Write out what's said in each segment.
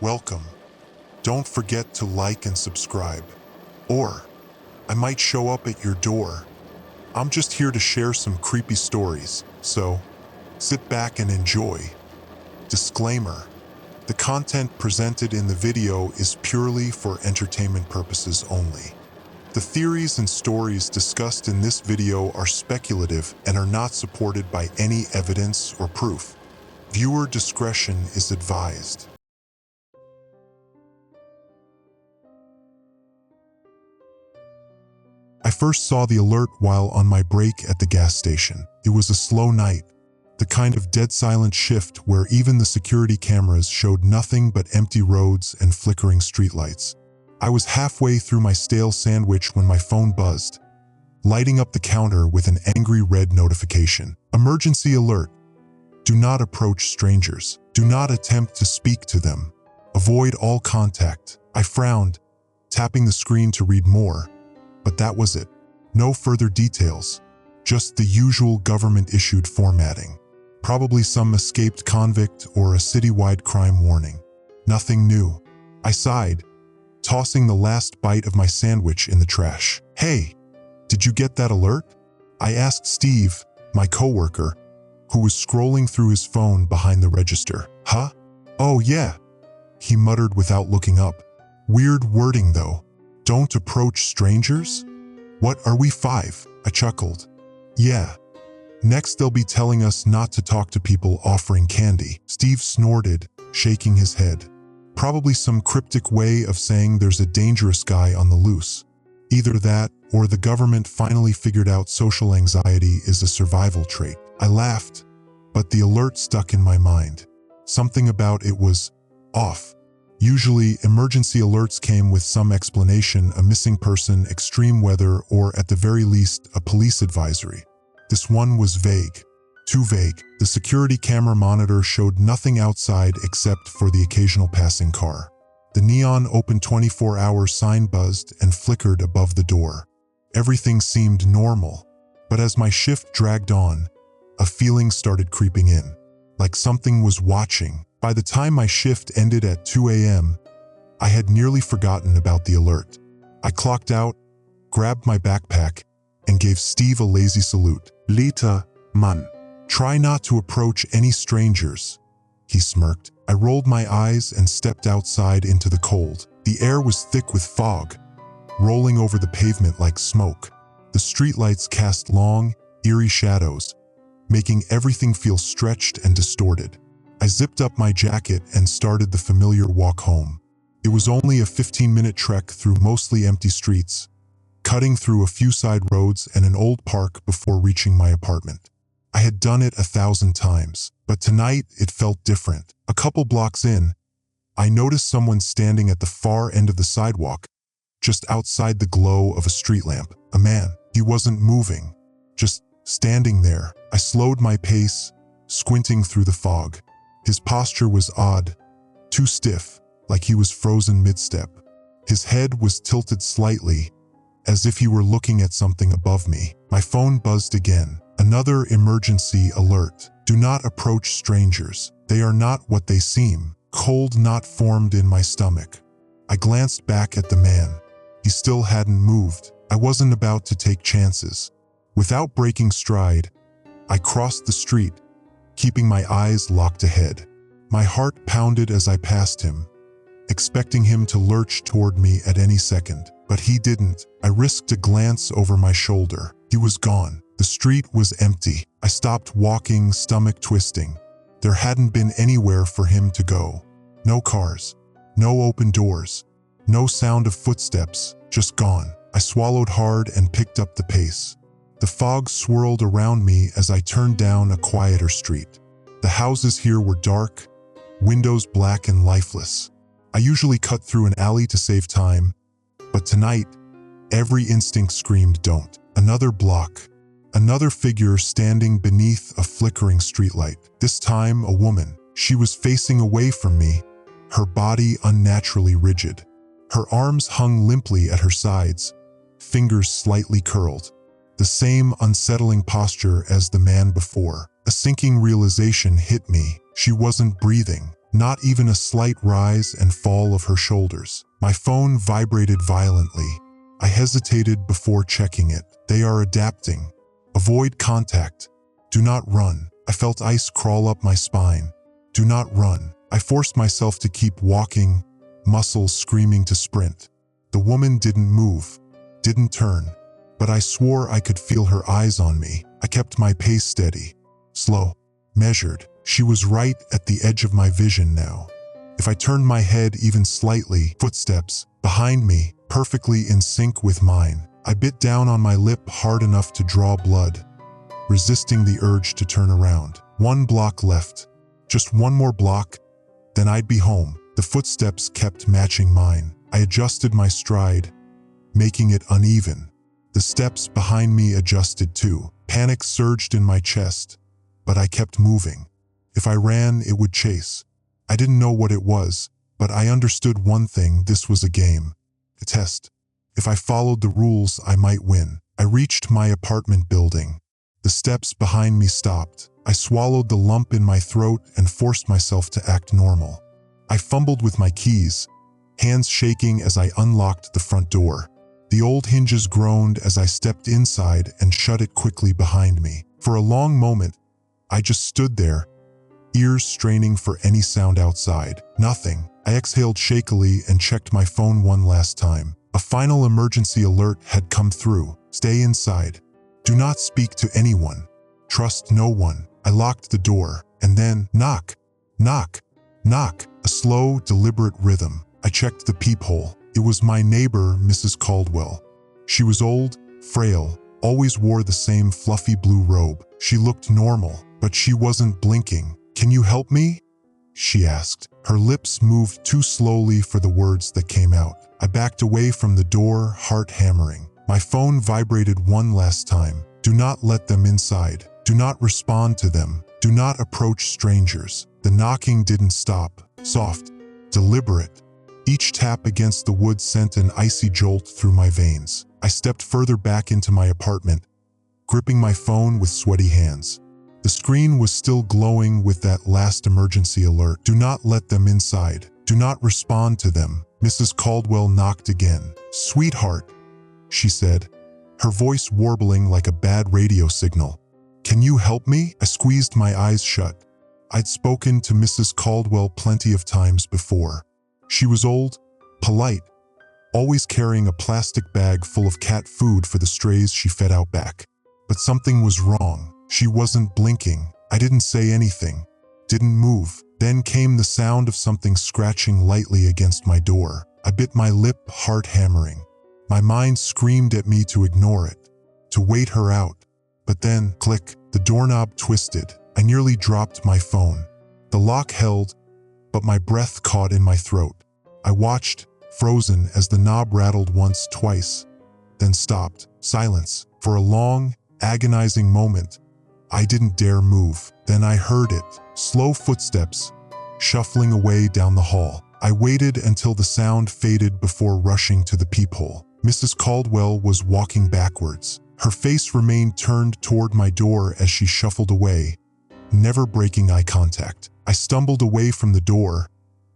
welcome. Don't forget to like and subscribe. Or, I might show up at your door. I'm just here to share some creepy stories, so sit back and enjoy. Disclaimer: the content presented in the video is purely for entertainment purposes only. The theories and stories discussed in this video are speculative and are not supported by any evidence or proof. Viewer discretion is advised. I first saw the alert while on my break at the gas station. It was a slow night, the kind of dead silent shift where even the security cameras showed nothing but empty roads and flickering streetlights. I was halfway through my stale sandwich when my phone buzzed, lighting up the counter with an angry red notification. Emergency alert. Do not approach strangers. Do not attempt to speak to them. Avoid all contact. I frowned, tapping the screen to read more, but that was it. No further details, just the usual government-issued formatting. Probably some escaped convict or a citywide crime warning. Nothing new. I sighed, tossing the last bite of my sandwich in the trash. Hey, did you get that alert? I asked Steve, my coworker, who was scrolling through his phone behind the register. Huh? Oh yeah, he muttered without looking up. Weird wording though. Don't approach strangers? What, are we 5? I chuckled. Yeah. Next they'll be telling us not to talk to people offering candy. Steve snorted, shaking his head. Probably some cryptic way of saying there's a dangerous guy on the loose. Either that, or the government finally figured out social anxiety is a survival trait. I laughed, but the alert stuck in my mind. Something about it was off. Usually, emergency alerts came with some explanation, a missing person, extreme weather, or at the very least, a police advisory. This one was vague. Too vague. The security camera monitor showed nothing outside except for the occasional passing car. The neon open 24-hour sign buzzed and flickered above the door. Everything seemed normal, but as my shift dragged on, a feeling started creeping in, like something was watching. By the time my shift ended at 2 a.m., I had nearly forgotten about the alert. I clocked out, grabbed my backpack, and gave Steve a lazy salute. Lita, man. Try not to approach any strangers, he smirked. I rolled my eyes and stepped outside into the cold. The air was thick with fog, rolling over the pavement like smoke. The streetlights cast long, eerie shadows, making everything feel stretched and distorted. I zipped up my jacket and started the familiar walk home. It was only a 15-minute trek through mostly empty streets, cutting through a few side roads and an old park before reaching my apartment. I had done it 1,000 times, but tonight it felt different. A couple blocks in, I noticed someone standing at the far end of the sidewalk, just outside the glow of a street lamp. A man. He wasn't moving, just standing there. I slowed my pace, squinting through the fog. His posture was odd, too stiff, like he was frozen mid-step. His head was tilted slightly, as if he were looking at something above me. My phone buzzed again. Another emergency alert. Do not approach strangers. They are not what they seem. Cold knot formed in my stomach. I glanced back at the man. He still hadn't moved. I wasn't about to take chances. Without breaking stride, I crossed the street, keeping my eyes locked ahead. My heart pounded as I passed him, expecting him to lurch toward me at any second. But he didn't. I risked a glance over my shoulder. He was gone. The street was empty. I stopped walking, stomach twisting. There hadn't been anywhere for him to go. No cars, no open doors, no sound of footsteps, just gone. I swallowed hard and picked up the pace. The fog swirled around me as I turned down a quieter street. The houses here were dark, windows black and lifeless. I usually cut through an alley to save time, but tonight, every instinct screamed don't. Another block, another figure standing beneath a flickering streetlight. This time, a woman. She was facing away from me, her body unnaturally rigid. Her arms hung limply at her sides, fingers slightly curled. The same unsettling posture as the man before. A sinking realization hit me. She wasn't breathing. not even a slight rise and fall of her shoulders. My phone vibrated violently. I hesitated before checking it. They are adapting. Avoid contact. Do not run. I felt ice crawl up my spine. Do not run. I forced myself to keep walking, muscles screaming to sprint. The woman didn't move, didn't turn, but I swore I could feel her eyes on me. I kept my pace steady, slow, measured. She was right at the edge of my vision now. If I turned my head even slightly, footsteps behind me, perfectly in sync with mine. I bit down on my lip hard enough to draw blood, resisting the urge to turn around. 1 block left. Just 1 more block, then I'd be home. The footsteps kept matching mine. I adjusted my stride, making it uneven. The steps behind me adjusted too. Panic surged in my chest, but I kept moving. If I ran, it would chase. I didn't know what it was, but I understood one thing: this was a game, a test. If I followed the rules, I might win. I reached my apartment building. The steps behind me stopped. I swallowed the lump in my throat and forced myself to act normal. I fumbled with my keys, hands shaking as I unlocked the front door. The old hinges groaned as I stepped inside and shut it quickly behind me. For a long moment, I just stood there, ears straining for any sound outside. Nothing. I exhaled shakily and checked my phone one last time. A final emergency alert had come through. Stay inside. Do not speak to anyone. Trust no one. I locked the door, and then knock, knock, knock. A slow, deliberate rhythm. I checked the peephole. It was my neighbor, Mrs. Caldwell. She was old, frail, always wore the same fluffy blue robe. She looked normal, but she wasn't blinking. "Can you help me?" she asked. Her lips moved too slowly for the words that came out. I backed away from the door, heart hammering. My phone vibrated one last time. Do not let them inside. Do not respond to them. Do not approach strangers. The knocking didn't stop. Soft, deliberate. Each tap against the wood sent an icy jolt through my veins. I stepped further back into my apartment, gripping my phone with sweaty hands. The screen was still glowing with that last emergency alert. Do not let them inside. Do not respond to them. Mrs. Caldwell knocked again. "Sweetheart," she said, her voice warbling like a bad radio signal. "Can you help me?" I squeezed my eyes shut. I'd spoken to Mrs. Caldwell plenty of times before. She was old, polite, always carrying a plastic bag full of cat food for the strays she fed out back. But something was wrong. She wasn't blinking. I didn't say anything, didn't move. Then came the sound of something scratching lightly against my door. I bit my lip, heart hammering. My mind screamed at me to ignore it, to wait her out. But then, click, the doorknob twisted. I nearly dropped my phone. The lock held, but my breath caught in my throat. I watched, frozen, as the knob rattled once, twice, then stopped. Silence. For a long, agonizing moment, I didn't dare move. Then I heard it. Slow footsteps, shuffling away down the hall. I waited until the sound faded before rushing to the peephole. Mrs. Caldwell was walking backwards. Her face remained turned toward my door as she shuffled away, never breaking eye contact. I stumbled away from the door,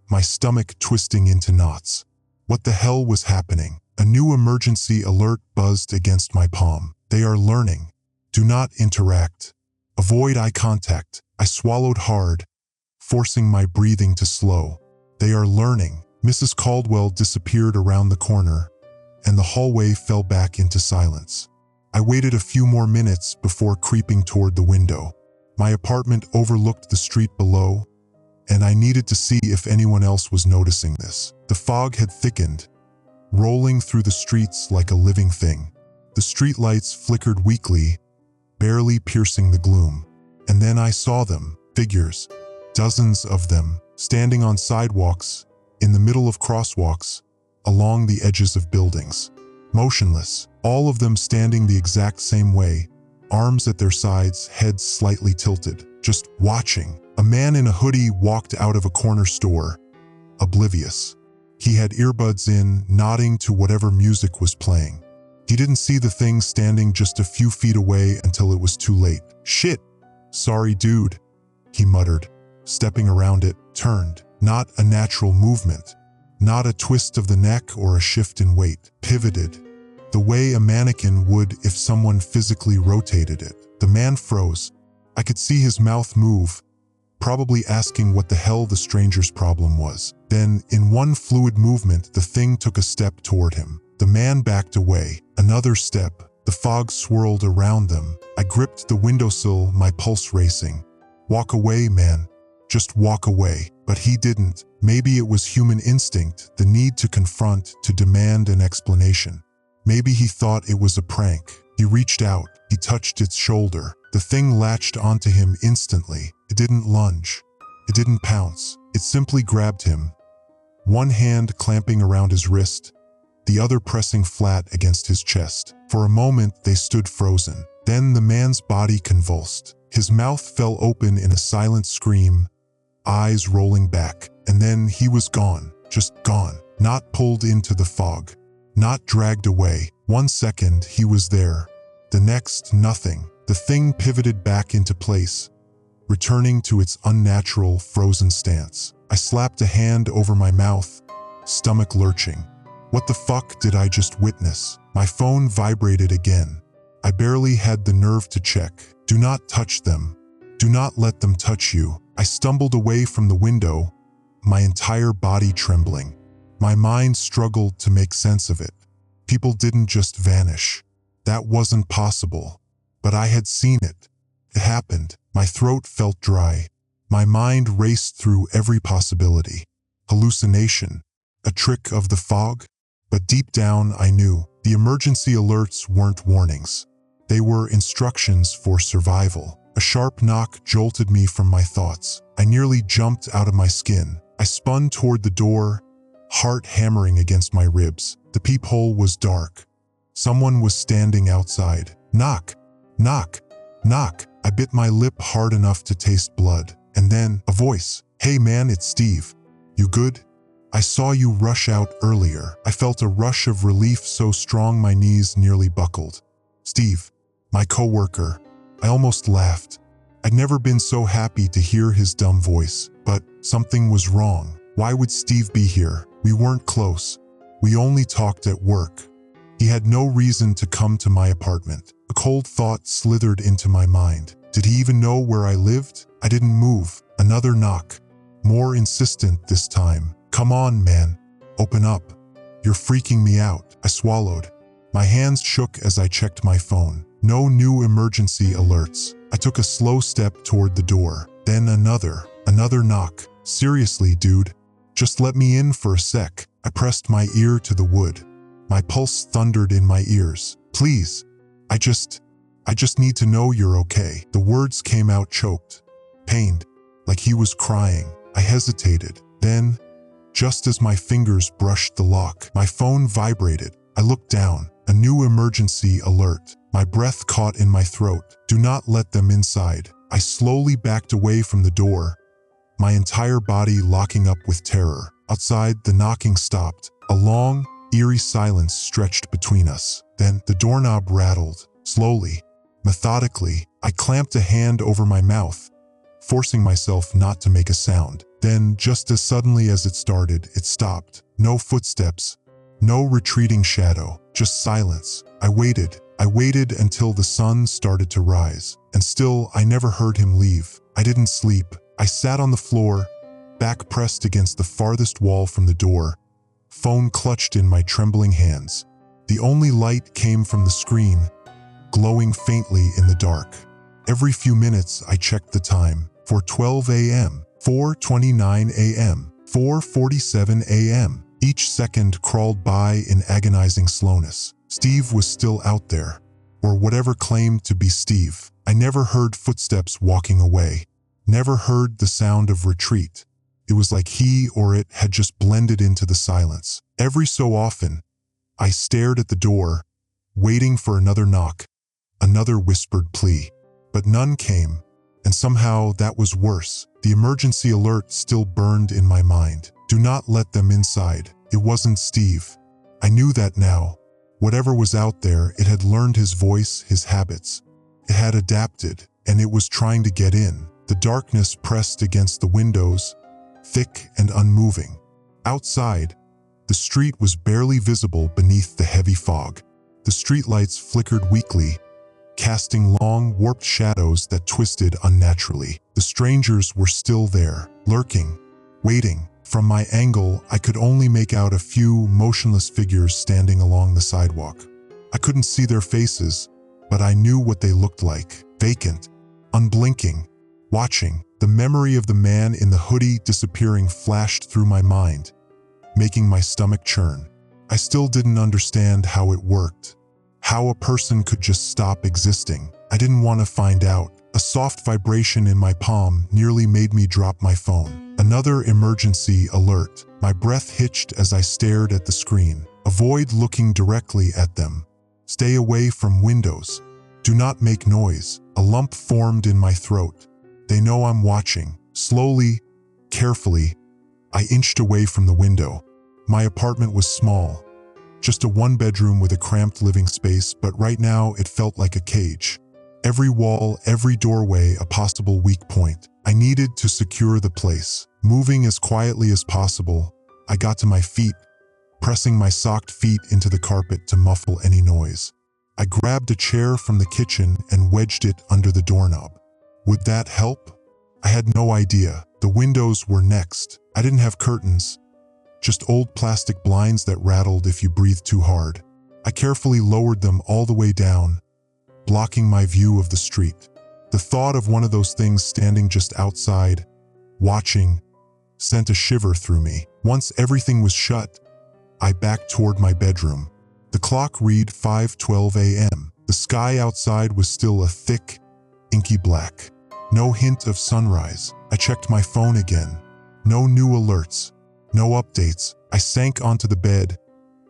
my stomach twisting into knots. What the hell was happening? A new emergency alert buzzed against my palm. They are learning. Do not interact. Avoid eye contact. I swallowed hard, forcing my breathing to slow. They are learning. Mrs. Caldwell disappeared around the corner, and the hallway fell back into silence. I waited a few more minutes before creeping toward the window. My apartment overlooked the street below, and I needed to see if anyone else was noticing this. The fog had thickened, rolling through the streets like a living thing. The streetlights flickered weakly, barely piercing the gloom. And then I saw them, figures, dozens of them, standing on sidewalks, in the middle of crosswalks, along the edges of buildings. Motionless, all of them standing the exact same way, arms at their sides, heads slightly tilted, just watching. A man in a hoodie walked out of a corner store, oblivious. He had earbuds in, nodding to whatever music was playing. He didn't see the thing standing just a few feet away until it was too late. "Shit! Sorry, dude," he muttered, stepping around it, turned. Not a natural movement. Not a twist of the neck or a shift in weight. Pivoted. The way a mannequin would if someone physically rotated it. The man froze. I could see his mouth move, probably asking what the hell the stranger's problem was. Then, in one fluid movement, the thing took a step toward him. The man backed away. Another step. The fog swirled around them. I gripped the windowsill, my pulse racing. Walk away, man. Just walk away. But he didn't. Maybe it was human instinct, the need to confront, to demand an explanation. Maybe he thought it was a prank. He reached out. He touched its shoulder. The thing latched onto him instantly. It didn't lunge. It didn't pounce. It simply grabbed him. One hand clamping around his wrist, the other pressing flat against his chest. For a moment, they stood frozen. Then the man's body convulsed. His mouth fell open in a silent scream, eyes rolling back. And then he was gone. Just gone. Not pulled into the fog. Not dragged away. 1 second, he was there. The next, nothing. The thing pivoted back into place, returning to its unnatural, frozen stance. I slapped a hand over my mouth, stomach lurching. What the fuck did I just witness? My phone vibrated again. I barely had the nerve to check. Do not touch them. Do not let them touch you. I stumbled away from the window, my entire body trembling. My mind struggled to make sense of it. People didn't just vanish. That wasn't possible. But I had seen it. It happened. My throat felt dry. My mind raced through every possibility. Hallucination. A trick of the fog? But deep down, I knew. The emergency alerts weren't warnings. They were instructions for survival. A sharp knock jolted me from my thoughts. I nearly jumped out of my skin. I spun toward the door, heart hammering against my ribs. The peephole was dark. Someone was standing outside. Knock, knock, knock. I bit my lip hard enough to taste blood. And then, a voice. Hey man, it's Steve. You good? I saw you rush out earlier. I felt a rush of relief so strong my knees nearly buckled. Steve, my coworker. I almost laughed. I'd never been so happy to hear his dumb voice. But something was wrong. Why would Steve be here? We weren't close. We only talked at work. He had no reason to come to my apartment. A cold thought slithered into my mind. Did he even know where I lived? I didn't move. Another knock. More insistent this time. Come on, man. Open up. You're freaking me out. I swallowed. My hands shook as I checked my phone. No new emergency alerts. I took a slow step toward the door. Then another knock. Seriously, dude. Just let me in for a sec. I pressed my ear to the wood. My pulse thundered in my ears. Please. I just need to know you're okay. The words came out choked, pained, like he was crying. I hesitated. Then, just as my fingers brushed the lock, my phone vibrated. I looked down. A new emergency alert. My breath caught in my throat. Do not let them inside. I slowly backed away from the door, my entire body locking up with terror. Outside, the knocking stopped. A long, eerie silence stretched between us. Then the doorknob rattled. Slowly, methodically, I clamped a hand over my mouth, forcing myself not to make a sound. Then, just as suddenly as it started, it stopped. No footsteps, no retreating shadow, just silence. I waited until the sun started to rise, and still I never heard him leave. I didn't sleep. I sat on the floor, back pressed against the farthest wall from the door, phone clutched in my trembling hands. The only light came from the screen, glowing faintly in the dark. Every few minutes I checked the time. 4:12 a.m., 4:29 a.m., 4:47 a.m. Each second crawled by in agonizing slowness. Steve was still out there, or whatever claimed to be Steve. I never heard footsteps walking away, never heard the sound of retreat. It was like he or it had just blended into the silence. Every so often, I stared at the door, waiting for another knock, another whispered plea. But none came, and somehow that was worse. The emergency alert still burned in my mind. Do not let them inside. It wasn't Steve. I knew that now. Whatever was out there, it had learned his voice, his habits. It had adapted, and it was trying to get in. The darkness pressed against the windows, thick and unmoving. Outside, the street was barely visible beneath the heavy fog. The streetlights flickered weakly, casting long, warped shadows that twisted unnaturally. The strangers were still there, lurking, waiting. From my angle, I could only make out a few motionless figures standing along the sidewalk. I couldn't see their faces, but I knew what they looked like. Vacant, unblinking, watching. The memory of the man in the hoodie disappearing flashed through my mind, making my stomach churn. I still didn't understand how it worked, how a person could just stop existing. I didn't want to find out. A soft vibration in my palm nearly made me drop my phone. Another emergency alert. My breath hitched as I stared at the screen. Avoid looking directly at them. Stay away from windows. Do not make noise. A lump formed in my throat. They know I'm watching. Slowly, carefully, I inched away from the window. My apartment was small, just a one-bedroom with a cramped living space, but right now it felt like a cage. Every wall, every doorway, a possible weak point. I needed to secure the place. Moving as quietly as possible, I got to my feet, pressing my socked feet into the carpet to muffle any noise. I grabbed a chair from the kitchen and wedged it under the doorknob. Would that help? I had no idea. The windows were next. I didn't have curtains, just old plastic blinds that rattled if you breathed too hard. I carefully lowered them all the way down, blocking my view of the street. The thought of one of those things standing just outside, watching, sent a shiver through me. Once everything was shut, I backed toward my bedroom. The clock read 5:12 a.m. The sky outside was still a thick, inky black. No hint of sunrise. I checked my phone again. No new alerts. No updates. I sank onto the bed,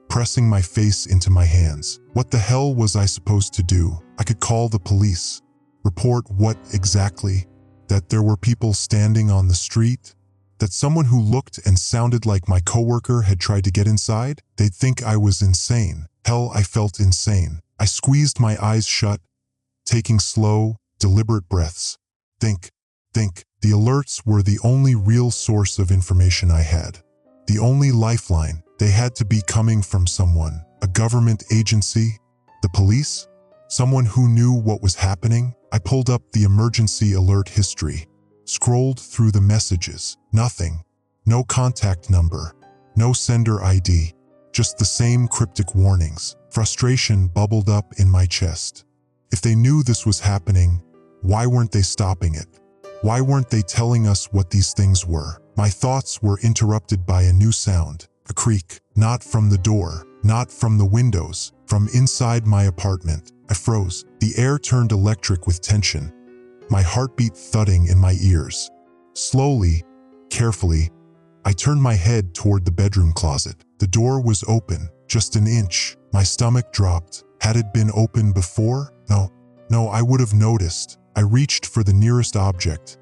pressing my face into my hands. What the hell was I supposed to do? I could call the police. Report what exactly? That there were people standing on the street? That someone who looked and sounded like my coworker had tried to get inside? They'd think I was insane. Hell, I felt insane. I squeezed my eyes shut, taking slow, deliberate breaths. Think. The alerts were the only real source of information I had. The only lifeline. They had to be coming from someone. A government agency? The police? Someone who knew what was happening? I pulled up the emergency alert history, scrolled through the messages. Nothing. No contact number. No sender ID. Just the same cryptic warnings. Frustration bubbled up in my chest. If they knew this was happening, why weren't they stopping it? Why weren't they telling us what these things were? My thoughts were interrupted by a new sound, a creak, not from the door, not from the windows, from inside my apartment. I froze. The air turned electric with tension, my heartbeat thudding in my ears. Slowly, carefully, I turned my head toward the bedroom closet. The door was open, just an inch. My stomach dropped. Had it been open before? No, I would have noticed. I reached for the nearest object,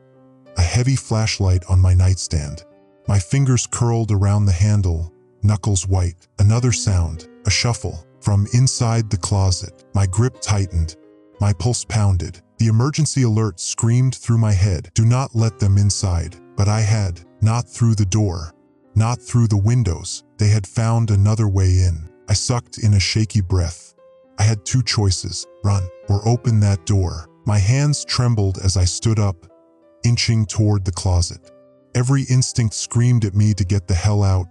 a heavy flashlight on my nightstand. My fingers curled around the handle, knuckles white. Another sound, a shuffle. From inside the closet, my grip tightened, my pulse pounded. The emergency alert screamed through my head, do not let them inside. But I had, not through the door, not through the windows. They had found another way in. I sucked in a shaky breath. I had two choices, run or open that door. My hands trembled as I stood up, inching toward the closet. Every instinct screamed at me to get the hell out,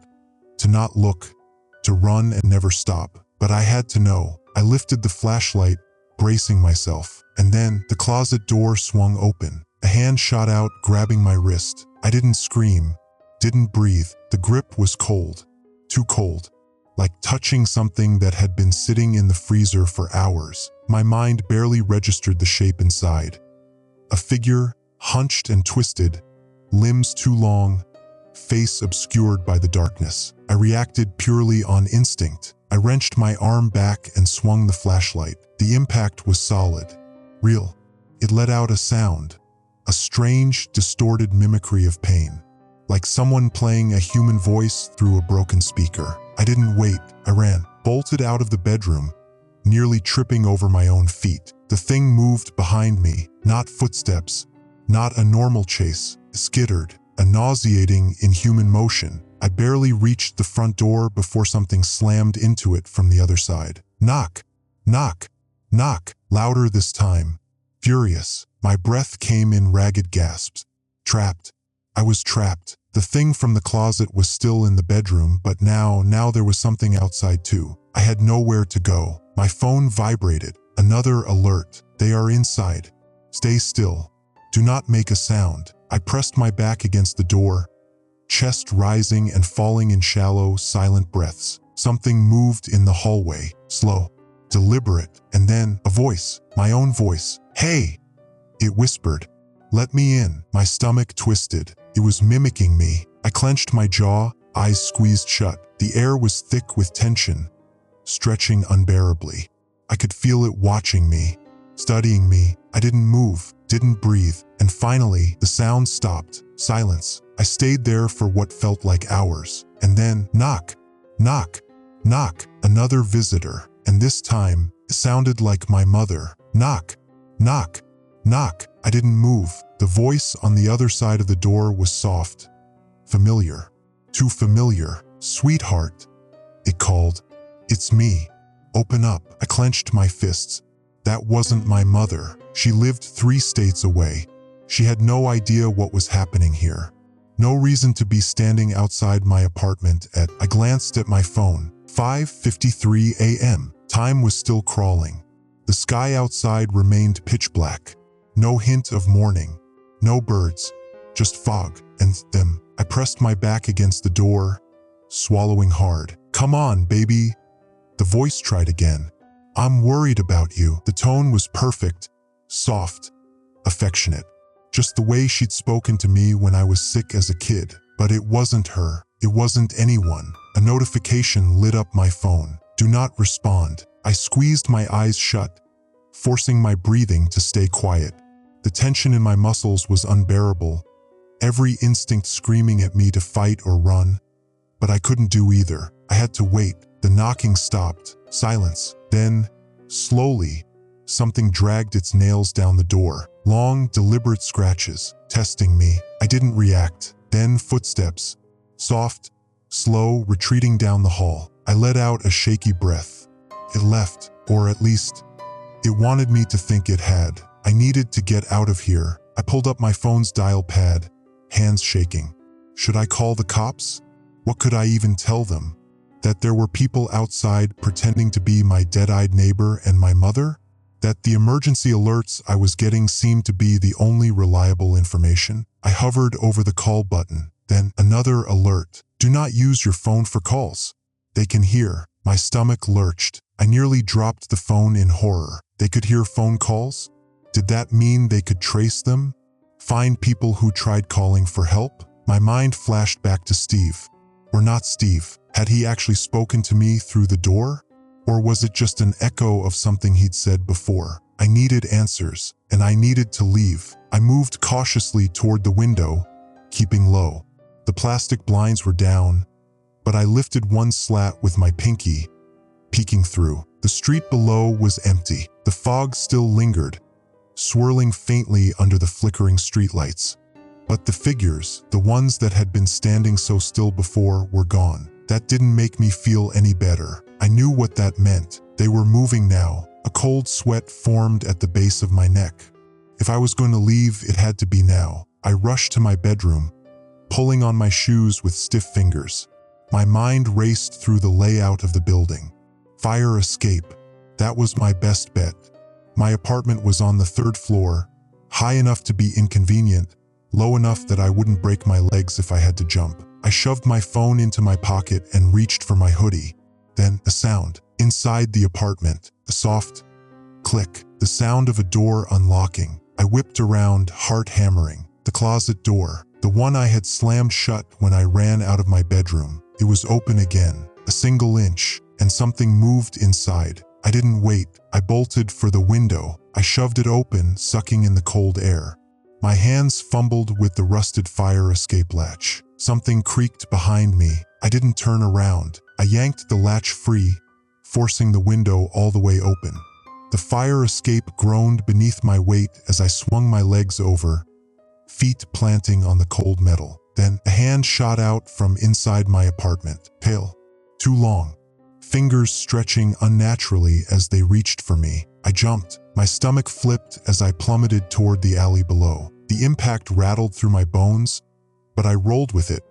to not look, to run and never stop. But I had to know. I lifted the flashlight, bracing myself, and then the closet door swung open. A hand shot out, grabbing my wrist. I didn't scream, didn't breathe. The grip was cold, too cold, like touching something that had been sitting in the freezer for hours. My mind barely registered the shape inside. A figure, hunched and twisted, limbs too long, face obscured by the darkness. I reacted purely on instinct. I wrenched my arm back and swung the flashlight. The impact was solid, real. It let out a sound, a strange, distorted mimicry of pain, like someone playing a human voice through a broken speaker. I didn't wait. I ran, bolted out of the bedroom, nearly tripping over my own feet. The thing moved behind me, not footsteps, not a normal chase, skittered, a nauseating, inhuman motion. I barely reached the front door before something slammed into it from the other side. Knock, knock, knock, louder this time. Furious, my breath came in ragged gasps. Trapped. I was trapped. The thing from the closet was still in the bedroom, but now there was something outside too. I had nowhere to go. My phone vibrated. Another alert. They are inside. Stay still. Do not make a sound. I pressed my back against the door, chest rising and falling in shallow, silent breaths. Something moved in the hallway, slow, deliberate, and then a voice, my own voice. Hey! It whispered. Let me in. My stomach twisted. It was mimicking me. I clenched my jaw, eyes squeezed shut. The air was thick with tension, stretching unbearably. I could feel it watching me, studying me. I didn't move, didn't breathe, and finally, the sound stopped. Silence. I stayed there for what felt like hours, and then, knock, knock, knock, another visitor, and this time, it sounded like my mother. Knock, knock, knock. I didn't move. The voice on the other side of the door was soft, familiar, too familiar. Sweetheart, it called. It's me. Open up. I clenched my fists. That wasn't my mother. She lived 3 states away. She had no idea what was happening here. No reason to be standing outside my apartment at. I glanced at my phone. 5:53 a.m. Time was still crawling. The sky outside remained pitch black. No hint of morning. No birds. Just fog and them. I pressed my back against the door, swallowing hard. Come on, baby. The voice tried again. I'm worried about you. The tone was perfect, soft, affectionate. Just the way she'd spoken to me when I was sick as a kid. But it wasn't her. It wasn't anyone. A notification lit up my phone. Do not respond. I squeezed my eyes shut, forcing my breathing to stay quiet. The tension in my muscles was unbearable, every instinct screaming at me to fight or run. But I couldn't do either. I had to wait. The knocking stopped. Silence. Then, slowly, something dragged its nails down the door. Long, deliberate scratches, testing me. I didn't react. Then footsteps. Soft, slow, retreating down the hall. I let out a shaky breath. It left, or at least, it wanted me to think it had. I needed to get out of here. I pulled up my phone's dial pad, hands shaking. Should I call the cops? What could I even tell them? That there were people outside pretending to be my dead-eyed neighbor and my mother? That the emergency alerts I was getting seemed to be the only reliable information? I hovered over the call button. Then another alert. Do not use your phone for calls. They can hear. My stomach lurched. I nearly dropped the phone in horror. They could hear phone calls? Did that mean they could trace them? Find people who tried calling for help? My mind flashed back to Steve. Or not Steve. Had he actually spoken to me through the door? Or was it just an echo of something he'd said before? I needed answers, and I needed to leave. I moved cautiously toward the window, keeping low. The plastic blinds were down, but I lifted one slat with my pinky, peeking through. The street below was empty. The fog still lingered, swirling faintly under the flickering streetlights. But the figures, the ones that had been standing so still before, were gone. That didn't make me feel any better. I knew what that meant. They were moving now. A cold sweat formed at the base of my neck. If I was going to leave, it had to be now. I rushed to my bedroom, pulling on my shoes with stiff fingers. My mind raced through the layout of the building. Fire escape. That was my best bet. My apartment was on the 3rd floor, high enough to be inconvenient, low enough that I wouldn't break my legs if I had to jump. I shoved my phone into my pocket and reached for my hoodie. Then a sound. Inside the apartment. A soft click. The sound of a door unlocking. I whipped around, heart hammering. The closet door. The one I had slammed shut when I ran out of my bedroom. It was open again. A single inch. And something moved inside. I didn't wait. I bolted for the window. I shoved it open, sucking in the cold air. My hands fumbled with the rusted fire escape latch. Something creaked behind me. I didn't turn around. I yanked the latch free, forcing the window all the way open. The fire escape groaned beneath my weight as I swung my legs over, feet planting on the cold metal. Then a hand shot out from inside my apartment, pale, too long, fingers stretching unnaturally as they reached for me. I jumped. My stomach flipped as I plummeted toward the alley below. The impact rattled through my bones, but I rolled with it,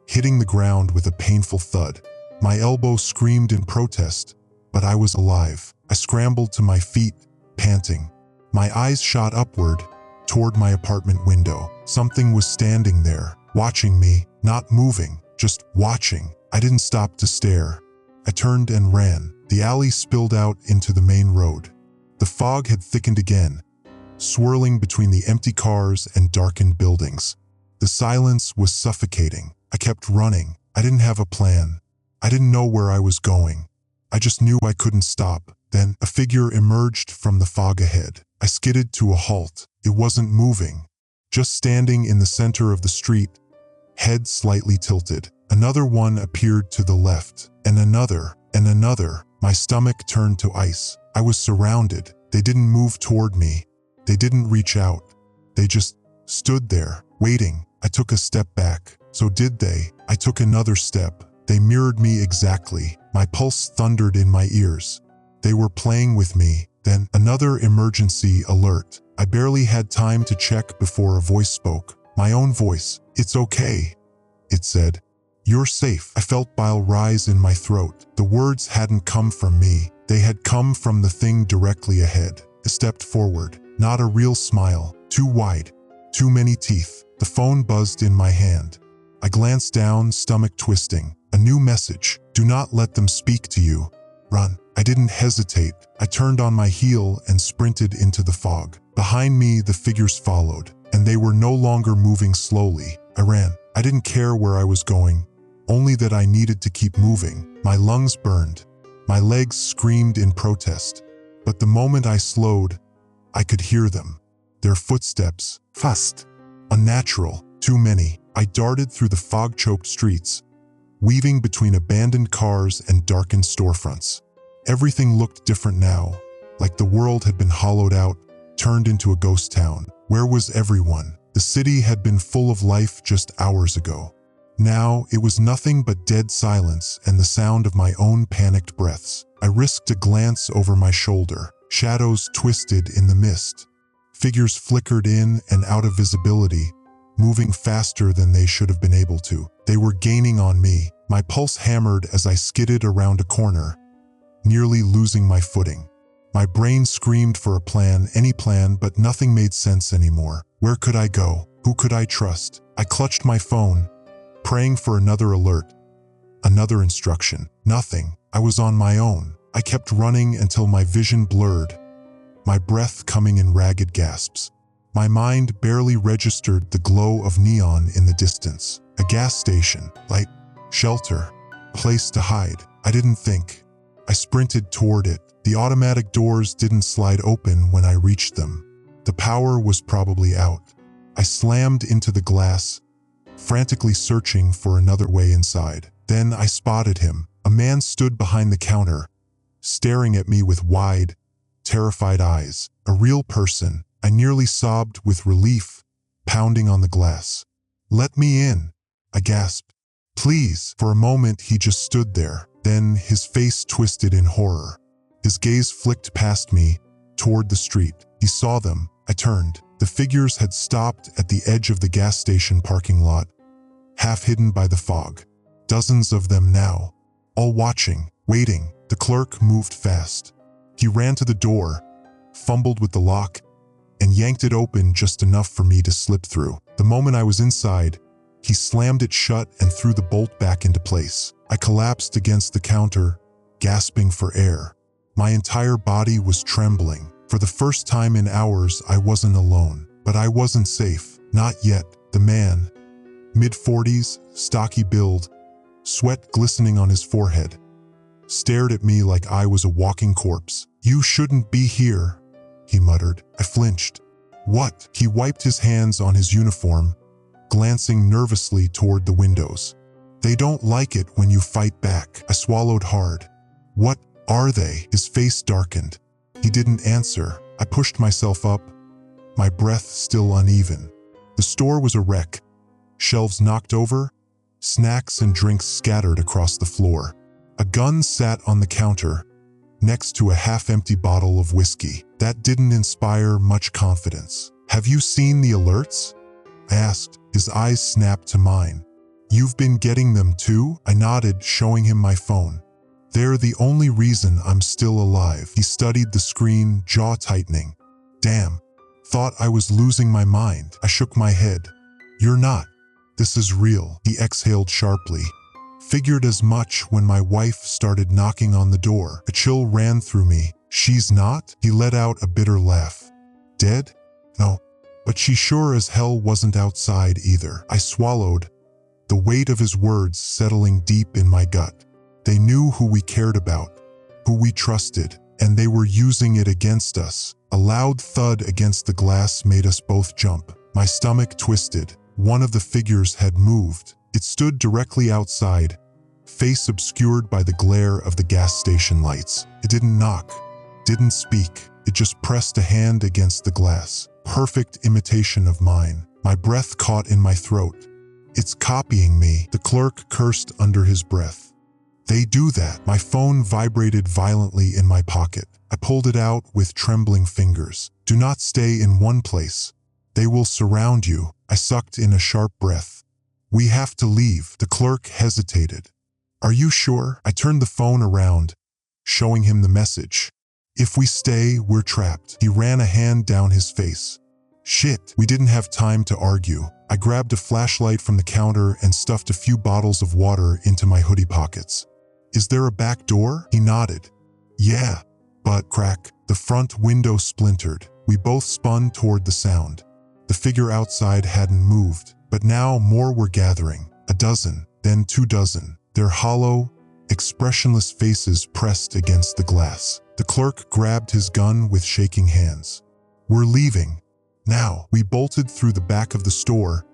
hitting the ground with a painful thud. My elbow screamed in protest, but I was alive. I scrambled to my feet, panting. My eyes shot upward, toward my apartment window. Something was standing there, watching me, not moving, just watching. I didn't stop to stare. I turned and ran. The alley spilled out into the main road. The fog had thickened again, swirling between the empty cars and darkened buildings. The silence was suffocating. I kept running. I didn't have a plan. I didn't know where I was going. I just knew I couldn't stop. Then a figure emerged from the fog ahead. I skidded to a halt. It wasn't moving, just standing in the center of the street, head slightly tilted. Another one appeared to the left, and another, and another. My stomach turned to ice. I was surrounded. They didn't move toward me. They didn't reach out. They just stood there, waiting. I took a step back. So did they. I took another step. They mirrored me exactly. My pulse thundered in my ears. They were playing with me. Then another emergency alert. I barely had time to check before a voice spoke. My own voice. "It's okay," it said. "You're safe." I felt bile rise in my throat. The words hadn't come from me. They had come from the thing directly ahead. I stepped forward. Not a real smile. Too wide. Too many teeth. The phone buzzed in my hand. I glanced down, stomach twisting. A new message. "Do not let them speak to you. Run." I didn't hesitate. I turned on my heel and sprinted into the fog. Behind me, the figures followed, and they were no longer moving slowly. I ran. I didn't care where I was going, only that I needed to keep moving. My lungs burned. My legs screamed in protest. But the moment I slowed, I could hear them. Their footsteps. Fast. Unnatural. Too many. I darted through the fog-choked streets, weaving between abandoned cars and darkened storefronts. Everything looked different now, like the world had been hollowed out, turned into a ghost town. Where was everyone? The city had been full of life just hours ago. Now it was nothing but dead silence and the sound of my own panicked breaths. I risked a glance over my shoulder. Shadows twisted in the mist. Figures flickered in and out of visibility, moving faster than they should have been able to. They were gaining on me. My pulse hammered as I skidded around a corner, nearly losing my footing. My brain screamed for a plan, any plan, but nothing made sense anymore. Where could I go? Who could I trust? I clutched my phone, praying for another alert, another instruction. Nothing. I was on my own. I kept running until my vision blurred, my breath coming in ragged gasps. My mind barely registered the glow of neon in the distance. A gas station, light, shelter, place to hide. I didn't think. I sprinted toward it. The automatic doors didn't slide open when I reached them. The power was probably out. I slammed into the glass, frantically searching for another way inside. Then I spotted him. A man stood behind the counter, staring at me with wide, terrified eyes. A real person. I nearly sobbed with relief, pounding on the glass. "Let me in," I gasped. "Please." For a moment he just stood there. Then his face twisted in horror. His gaze flicked past me, toward the street. He saw them. I turned. The figures had stopped at the edge of the gas station parking lot, half hidden by the fog. Dozens of them now, all watching, waiting. The clerk moved fast. He ran to the door, fumbled with the lock, and yanked it open just enough for me to slip through. The moment I was inside, he slammed it shut and threw the bolt back into place. I collapsed against the counter, gasping for air. My entire body was trembling. For the first time in hours, I wasn't alone. But I wasn't safe. Not yet. The man, mid-40s, stocky build, sweat glistening on his forehead, stared at me like I was a walking corpse. "You shouldn't be here," he muttered. I flinched. "What?" He wiped his hands on his uniform, glancing nervously toward the windows. "They don't like it when you fight back." I swallowed hard. "What are they?" His face darkened. He didn't answer. I pushed myself up, my breath still uneven. The store was a wreck. shelves knocked over, snacks and drinks scattered across the floor. A gun sat on the counter, next to a half-empty bottle of whiskey. That didn't inspire much confidence. "Have you seen the alerts?" I asked. His eyes snapped to mine. "You've been getting them too?" I nodded, showing him my phone. "They're the only reason I'm still alive." He studied the screen, jaw tightening. "Damn. Thought I was losing my mind." I shook my head. "You're not. This is real." He exhaled sharply. "Figured as much when my wife started knocking on the door." A chill ran through me. "She's not?" He let out a bitter laugh. "Dead? No. But she sure as hell wasn't outside either." I swallowed, the weight of his words settling deep in my gut. They knew who we cared about, who we trusted, and they were using it against us. A loud thud against the glass made us both jump. My stomach twisted. One of the figures had moved. It stood directly outside, face obscured by the glare of the gas station lights. It didn't knock, didn't speak. It just pressed a hand against the glass. Perfect imitation of mine. My breath caught in my throat. "It's copying me," the clerk cursed under his breath. "They do that." My phone vibrated violently in my pocket. I pulled it out with trembling fingers. "Do not stay in one place. They will surround you." I sucked in a sharp breath. "We have to leave." The clerk hesitated. "Are you sure?" I turned the phone around, showing him the message. "If we stay, we're trapped." He ran a hand down his face. Shit, we didn't have time to argue. I grabbed a flashlight from the counter and stuffed a few bottles of water into my hoodie pockets. "Is there a back door?" He nodded. "Yeah, but..." Crack. The front window splintered. We both spun toward the sound. The figure outside hadn't moved, but now more were gathering. A dozen, then 2 dozen. Their hollow, expressionless faces pressed against the glass. The clerk grabbed his gun with shaking hands. "We're leaving. Now." We bolted through the back of the store,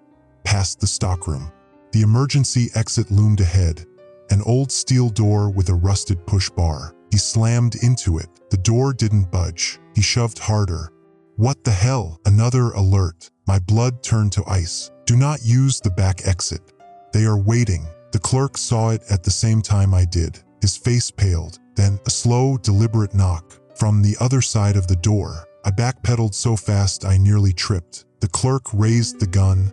past the stockroom. The emergency exit loomed ahead, an old steel door with a rusted push bar. He slammed into it. The door didn't budge. He shoved harder. "What the hell?" Another alert. My blood turned to ice. "Do not use the back exit. They are waiting." The clerk saw it at the same time I did. His face paled. Then a slow, deliberate knock from the other side of the door. I backpedaled so fast I nearly tripped. The clerk raised the gun,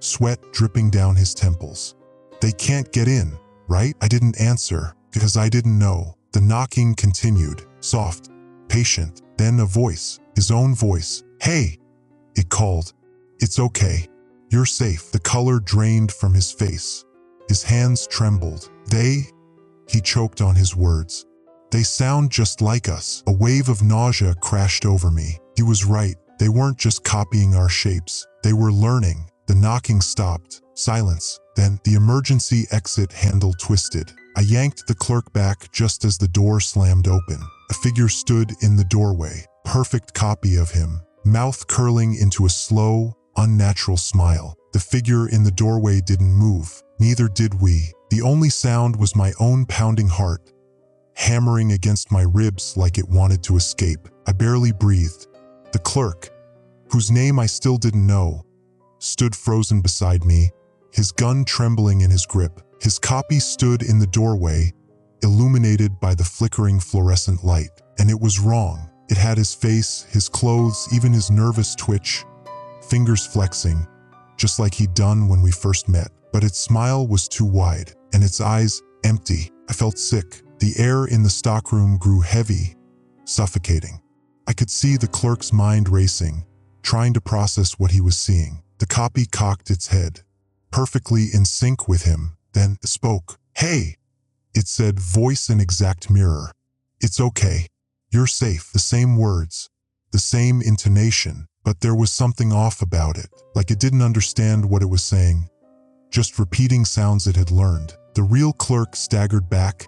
sweat dripping down his temples. "They can't get in, right?" I didn't answer, because I didn't know. The knocking continued, soft, patient. Then a voice, his own voice. "Hey!" it called. "It's okay. You're safe." The color drained from his face. His hands trembled. "They..." He choked on his words. "They sound just like us." A wave of nausea crashed over me. He was right. They weren't just copying our shapes. They were learning. The knocking stopped. Silence. Then the emergency exit handle twisted. I yanked the clerk back just as the door slammed open. A figure stood in the doorway. Perfect copy of him. Mouth curling into a slow, unnatural smile. The figure in the doorway didn't move. Neither did we. The only sound was my own pounding heart, hammering against my ribs like it wanted to escape. I barely breathed. The clerk, whose name I still didn't know, stood frozen beside me, his gun trembling in his grip. His copy stood in the doorway, illuminated by the flickering fluorescent light. And it was wrong. It had his face, his clothes, even his nervous twitch, fingers flexing, just like he'd done when we first met. But its smile was too wide, and its eyes empty. I felt sick. The air in the stockroom grew heavy, suffocating. I could see the clerk's mind racing, trying to process what he was seeing. The copy cocked its head, perfectly in sync with him, then spoke. "Hey!" it said, voice an exact mirror. "It's okay. You're safe." The same words, the same intonation, but there was something off about it, like it didn't understand what it was saying, just repeating sounds it had learned. The real clerk staggered back,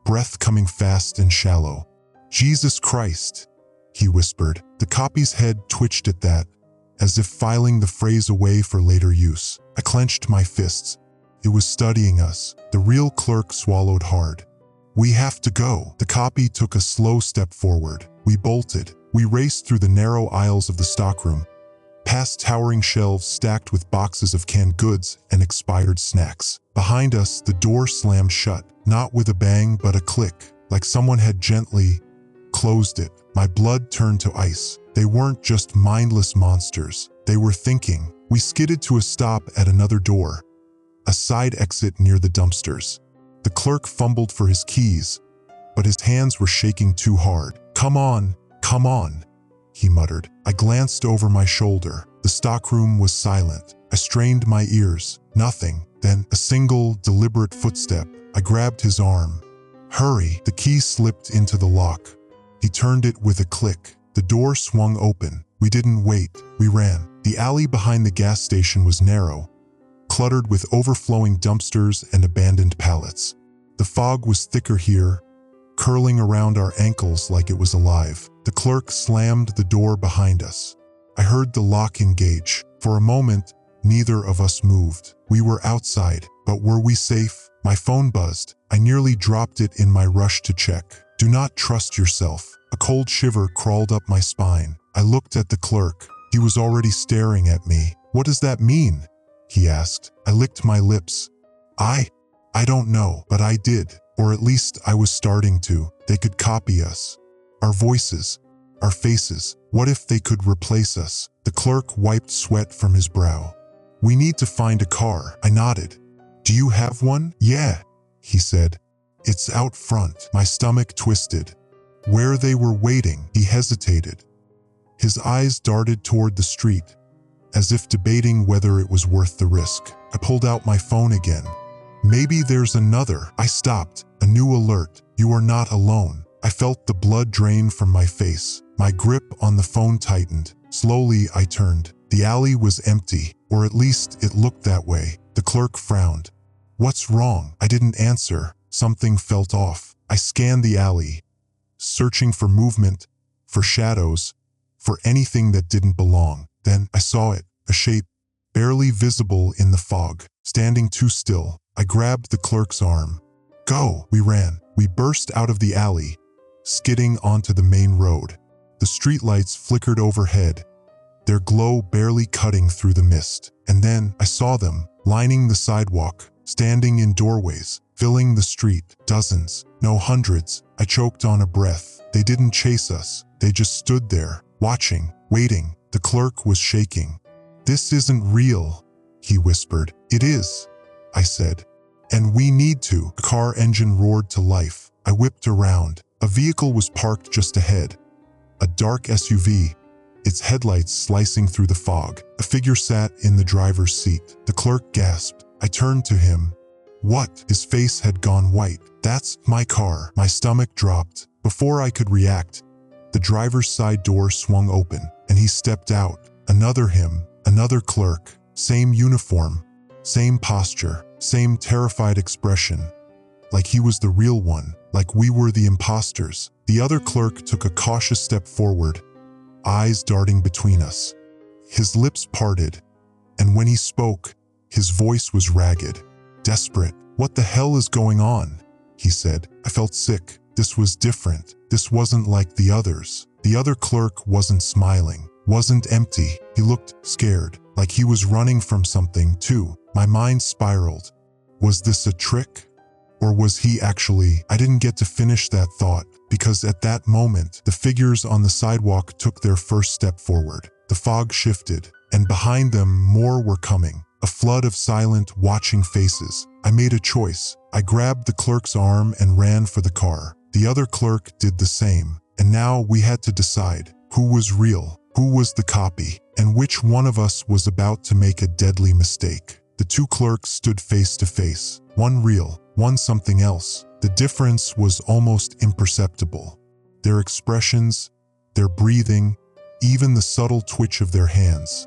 breath coming fast and shallow. "Jesus Christ," he whispered. The copy's head twitched at that, as if filing the phrase away for later use. I clenched my fists. It was studying us. The real clerk swallowed hard. "We have to go." The copy took a slow step forward. We bolted. We raced through the narrow aisles of the stockroom, past towering shelves stacked with boxes of canned goods and expired snacks. Behind us, the door slammed shut, not with a bang but a click, like someone had gently closed it. My blood turned to ice. They weren't just mindless monsters. They were thinking. We skidded to a stop at another door, a side exit near the dumpsters. The clerk fumbled for his keys, but his hands were shaking too hard. Come on, he muttered. I glanced over my shoulder. The stockroom was silent. I strained my ears. Nothing. Then a single, deliberate footstep. I grabbed his arm. Hurry! The key slipped into the lock. He turned it with a click. The door swung open. We didn't wait. We ran. The alley behind the gas station was narrow, cluttered with overflowing dumpsters and abandoned pallets. The fog was thicker here, curling around our ankles like it was alive. The clerk slammed the door behind us. I heard the lock engage. For a moment, neither of us moved. We were outside, but were we safe? My phone buzzed. I nearly dropped it in my rush to check. Do not trust yourself. A cold shiver crawled up my spine. I looked at the clerk. He was already staring at me. What does that mean? He asked. I licked my lips. I don't know, but I did. Or at least I was starting to. They could copy us. Our voices, our faces. What if they could replace us? The clerk wiped sweat from his brow. We need to find a car. I nodded. Do you have one? Yeah, he said. It's out front. My stomach twisted. Where they were waiting, he hesitated. His eyes darted toward the street, as if debating whether it was worth the risk. I pulled out my phone again. Maybe there's another. I stopped. A new alert. You are not alone. I felt the blood drain from my face. My grip on the phone tightened. Slowly, I turned. The alley was empty, or at least it looked that way. The clerk frowned. What's wrong? I didn't answer. Something felt off. I scanned the alley, searching for movement, for shadows, for anything that didn't belong. Then I saw it, a shape, barely visible in the fog, standing too still. I grabbed the clerk's arm. Go! We ran. We burst out of the alley, skidding onto the main road. The streetlights flickered overhead, their glow barely cutting through the mist. And then I saw them, lining the sidewalk, standing in doorways, filling the street. Dozens, no hundreds. I choked on a breath. They didn't chase us. They just stood there, watching, waiting. The clerk was shaking. This isn't real, he whispered. It is, I said. And we need to. The car engine roared to life. I whipped around. A vehicle was parked just ahead. A dark SUV, its headlights slicing through the fog. A figure sat in the driver's seat. The clerk gasped. I turned to him. What? His face had gone white. That's my car. My stomach dropped. Before I could react, the driver's side door swung open, and he stepped out. Another him, another clerk, same uniform, same posture, same terrified expression. Like he was the real one, like we were the imposters. The other clerk took a cautious step forward, eyes darting between us. His lips parted, and when he spoke, his voice was ragged, desperate. What the hell is going on? He said. I felt sick. This was different. This wasn't like the others. The other clerk wasn't smiling, wasn't empty. He looked scared, like he was running from something too. My mind spiraled. Was this a trick? Or was he actually? I didn't get to finish that thought, because at that moment, the figures on the sidewalk took their first step forward. The fog shifted, and behind them more were coming. A flood of silent, watching faces. I made a choice. I grabbed the clerk's arm and ran for the car. The other clerk did the same. And now we had to decide who was real, who was the copy, and which one of us was about to make a deadly mistake. The two clerks stood face to face. One real, one something else. The difference was almost imperceptible. Their expressions, their breathing, even the subtle twitch of their hands.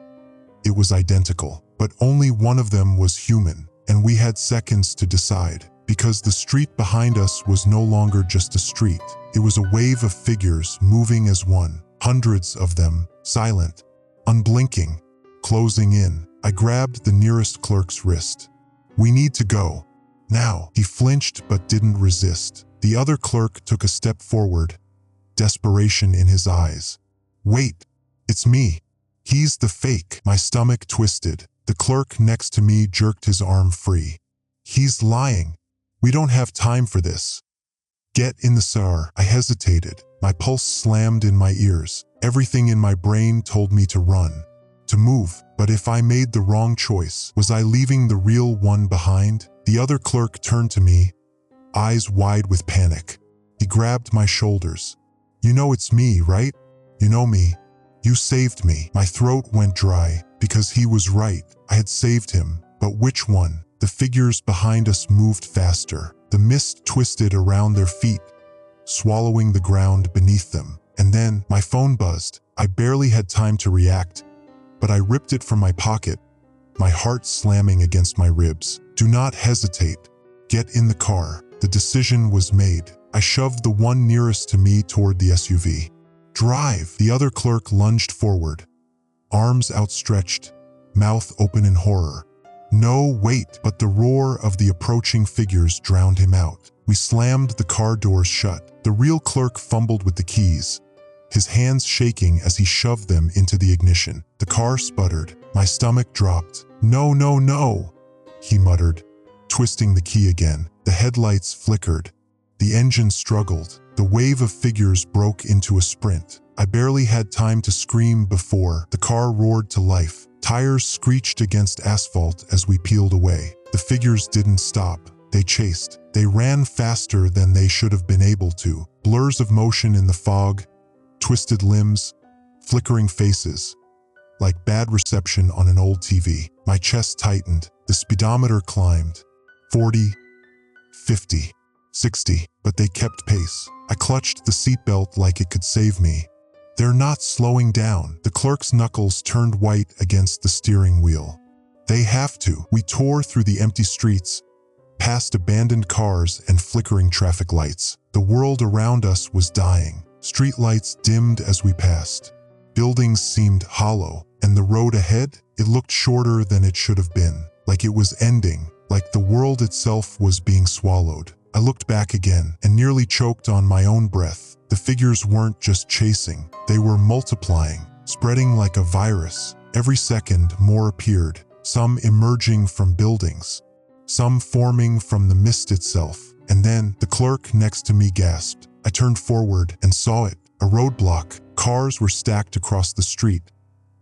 It was identical. But only one of them was human, and we had seconds to decide, because the street behind us was no longer just a street. It was a wave of figures moving as one, hundreds of them, silent, unblinking, closing in. I grabbed the nearest clerk's wrist. We need to go. Now. He flinched but didn't resist. The other clerk took a step forward, desperation in his eyes. Wait, it's me, He's the fake. My stomach twisted. The clerk next to me jerked his arm free. He's lying. We don't have time for this. Get in the car. I hesitated. My pulse slammed in my ears. Everything in my brain told me to run, to move. But if I made the wrong choice, was I leaving the real one behind? The other clerk turned to me, eyes wide with panic. He grabbed my shoulders. You know it's me, right? You know me. You saved me. My throat went dry because he was right. I had saved him. But which one? The figures behind us moved faster. The mist twisted around their feet, swallowing the ground beneath them. And then my phone buzzed. I barely had time to react, but I ripped it from my pocket, my heart slamming against my ribs. Do not hesitate. Get in the car. The decision was made. I shoved the one nearest to me toward the SUV. Drive. The other clerk lunged forward, arms outstretched, mouth open in horror. No, wait, but the roar of the approaching figures drowned him out. We slammed the car doors shut. The real clerk fumbled with the keys, his hands shaking as he shoved them into the ignition. The car sputtered. My stomach dropped. No, no, no, he muttered, twisting the key again. The headlights flickered. The engine struggled. The wave of figures broke into a sprint. I barely had time to scream before the car roared to life. Tires screeched against asphalt as we peeled away. The figures didn't stop. They chased. They ran faster than they should have been able to. Blurs of motion in the fog, twisted limbs, flickering faces, like bad reception on an old TV. My chest tightened. The speedometer climbed. 40, 50, 60, but they kept pace. I clutched the seatbelt like it could save me. They're not slowing down. The clerk's knuckles turned white against the steering wheel. They have to. We tore through the empty streets, past abandoned cars and flickering traffic lights. The world around us was dying. Streetlights dimmed as we passed. Buildings seemed hollow, and the road ahead, it looked shorter than it should have been, like it was ending, like the world itself was being swallowed. I looked back again and nearly choked on my own breath. The figures weren't just chasing, they were multiplying, spreading like a virus. Every second, more appeared, some emerging from buildings, some forming from the mist itself. And then the clerk next to me gasped. I turned forward and saw it, a roadblock. Cars were stacked across the street,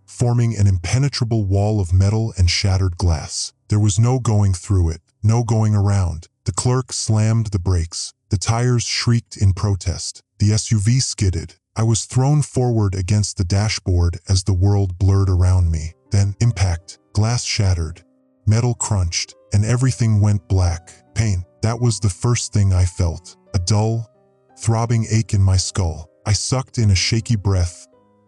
forming an impenetrable wall of metal and shattered glass. There was no going through it, no going around. The clerk slammed the brakes. The tires shrieked in protest. The SUV skidded. I was thrown forward against the dashboard as the world blurred around me. Then, impact. Glass shattered. Metal crunched, and everything went black. Pain. That was the first thing I felt. A dull, throbbing ache in my skull. I sucked in a shaky breath,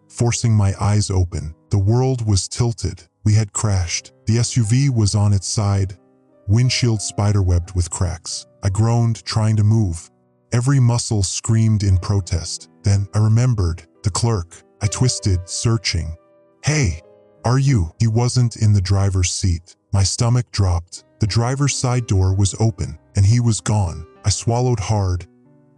forcing my eyes open. The world was tilted. We had crashed. The SUV was on its side, windshield spiderwebbed with cracks. I groaned, trying to move. Every muscle screamed in protest. Then I remembered the clerk. I twisted, searching. Hey, are you? He wasn't in the driver's seat. My stomach dropped. The driver's side door was open, and he was gone. I swallowed hard,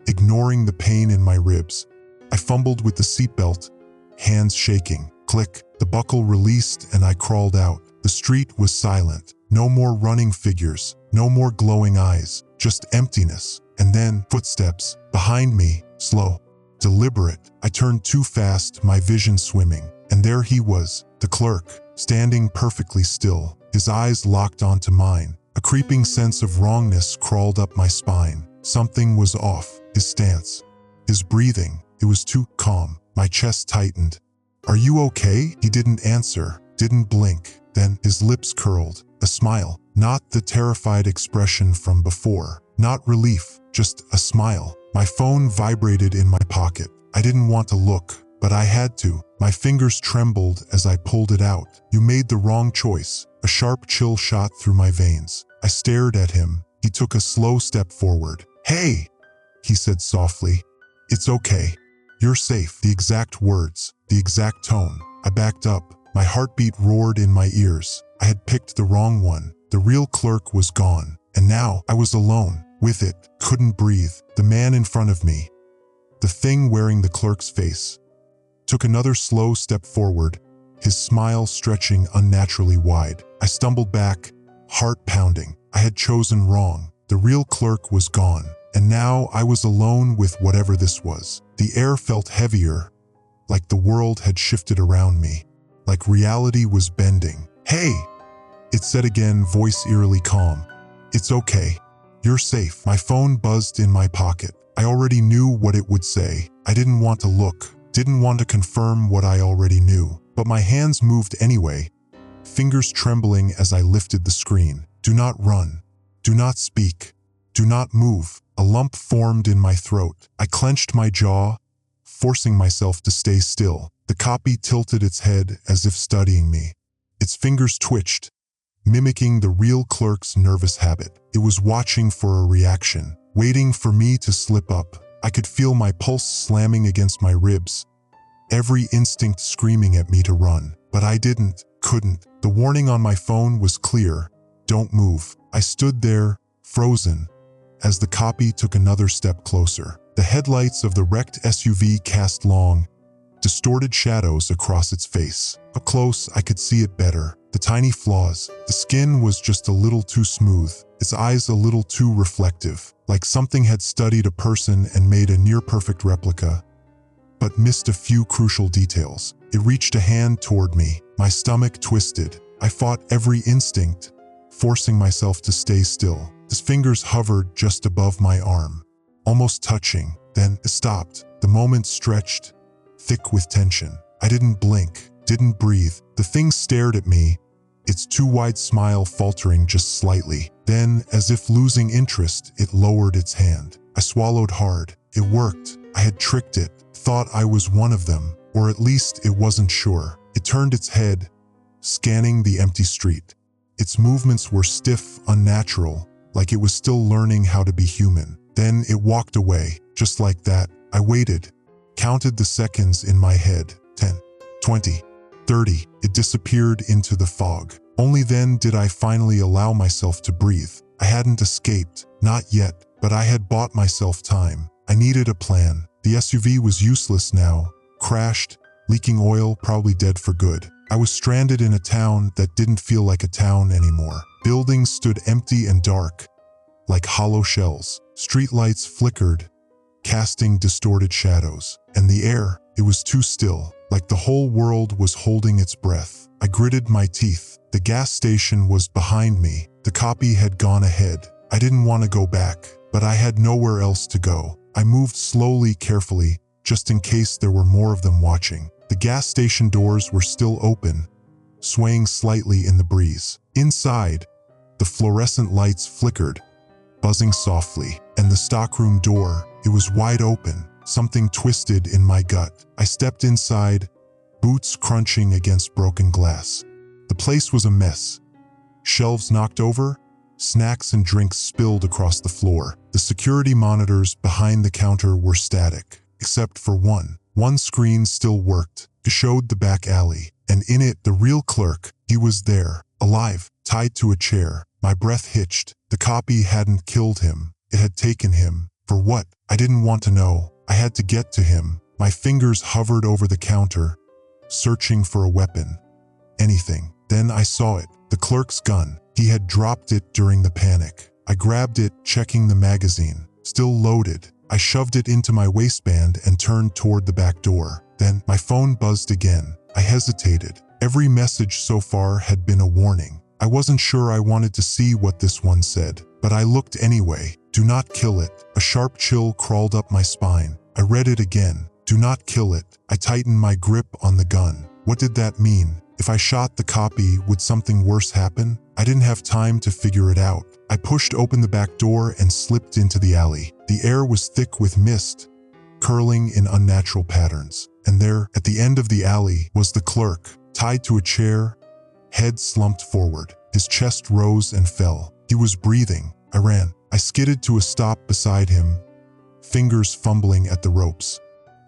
ignoring the pain in my ribs. I fumbled with the seatbelt, hands shaking. Click. The buckle released and I crawled out. The street was silent. No more running figures, no more glowing eyes, just emptiness. And then footsteps behind me, slow, deliberate. I turned too fast, my vision swimming. And there he was, the clerk, standing perfectly still, his eyes locked onto mine. A creeping sense of wrongness crawled up my spine. Something was off. His stance, his breathing, it was too calm. My chest tightened. Are you okay? He didn't answer, didn't blink. Then his lips curled, a smile, not the terrified expression from before, not relief, just a smile. My phone vibrated in my pocket. I didn't want to look, but I had to. My fingers trembled as I pulled it out. You made the wrong choice. A sharp chill shot through my veins. I stared at him. He took a slow step forward. Hey, he said softly. It's okay. You're safe. The exact words, the exact tone. I backed up. My heartbeat roared in my ears. I had picked the wrong one. The real clerk was gone. And now I was alone with it. Couldn't breathe. The man in front of me, the thing wearing the clerk's face, took another slow step forward, his smile stretching unnaturally wide. I stumbled back, heart pounding. I had chosen wrong. The real clerk was gone, and now I was alone with whatever this was. The air felt heavier, like the world had shifted around me, like reality was bending. "Hey," it said again, voice eerily calm. "It's okay. You're safe." My phone buzzed in my pocket. I already knew what it would say. I didn't want to look, didn't want to confirm what I already knew, but my hands moved anyway, fingers trembling as I lifted the screen. "Do not run. Do not speak. Do not move." A lump formed in my throat. I clenched my jaw, forcing myself to stay still. The copy tilted its head as if studying me. Its fingers twitched, mimicking the real clerk's nervous habit. It was watching for a reaction, waiting for me to slip up. I could feel my pulse slamming against my ribs, every instinct screaming at me to run. But I couldn't. The warning on my phone was clear: don't move. I stood there, frozen, as the copy took another step closer. The headlights of the wrecked SUV cast long, distorted shadows across its face. Up close, I could see it better. The tiny flaws. The skin was just a little too smooth, its eyes a little too reflective, like something had studied a person and made a near-perfect replica, but missed a few crucial details. It reached a hand toward me. My stomach twisted. I fought every instinct, forcing myself to stay still. His fingers hovered just above my arm, almost touching. Then it stopped. The moment stretched, thick with tension. I didn't blink, didn't breathe. The thing stared at me, its too wide smile faltering just slightly. Then, as if losing interest, it lowered its hand. I swallowed hard. It worked. I had tricked it, thought I was one of them, or at least it wasn't sure. It turned its head, scanning the empty street. Its movements were stiff, unnatural, like it was still learning how to be human. Then it walked away, just like that. I waited, counted the seconds in my head. 10, 20, 30. It disappeared into the fog. Only then did I finally allow myself to breathe. I hadn't escaped, not yet, but I had bought myself time. I needed a plan. The SUV was useless now, crashed, leaking oil, probably dead for good. I was stranded in a town that didn't feel like a town anymore. Buildings stood empty and dark, like hollow shells. Streetlights flickered, casting distorted shadows. And the air, it was too still, like the whole world was holding its breath. I gritted my teeth. The gas station was behind me. The copy had gone ahead. I didn't want to go back, but I had nowhere else to go. I moved slowly, carefully, just in case there were more of them watching. The gas station doors were still open, swaying slightly in the breeze. Inside, the fluorescent lights flickered, buzzing softly, and the stockroom door, it was wide open. Something twisted in my gut. I stepped inside, boots crunching against broken glass. The place was a mess. Shelves knocked over, snacks and drinks spilled across the floor. The security monitors behind the counter were static, except for one. One screen still worked. It showed the back alley, and in it, the real clerk. He was there, alive, tied to a chair. My breath hitched. The copy hadn't killed him. It had taken him. For what? I didn't want to know. I had to get to him. My fingers hovered over the counter, searching for a weapon. Anything. Then I saw it. The clerk's gun. He had dropped it during the panic. I grabbed it, checking the magazine. Still loaded. I shoved it into my waistband and turned toward the back door. Then my phone buzzed again. I hesitated. Every message so far had been a warning. I wasn't sure I wanted to see what this one said, but I looked anyway. Do not kill it. A sharp chill crawled up my spine. I read it again. Do not kill it. I tightened my grip on the gun. What did that mean? If I shot the copy, would something worse happen? I didn't have time to figure it out. I pushed open the back door and slipped into the alley. The air was thick with mist, curling in unnatural patterns. And there, at the end of the alley, was the clerk, tied to a chair, head slumped forward. His chest rose and fell. He was breathing. I ran. I skidded to a stop beside him, fingers fumbling at the ropes.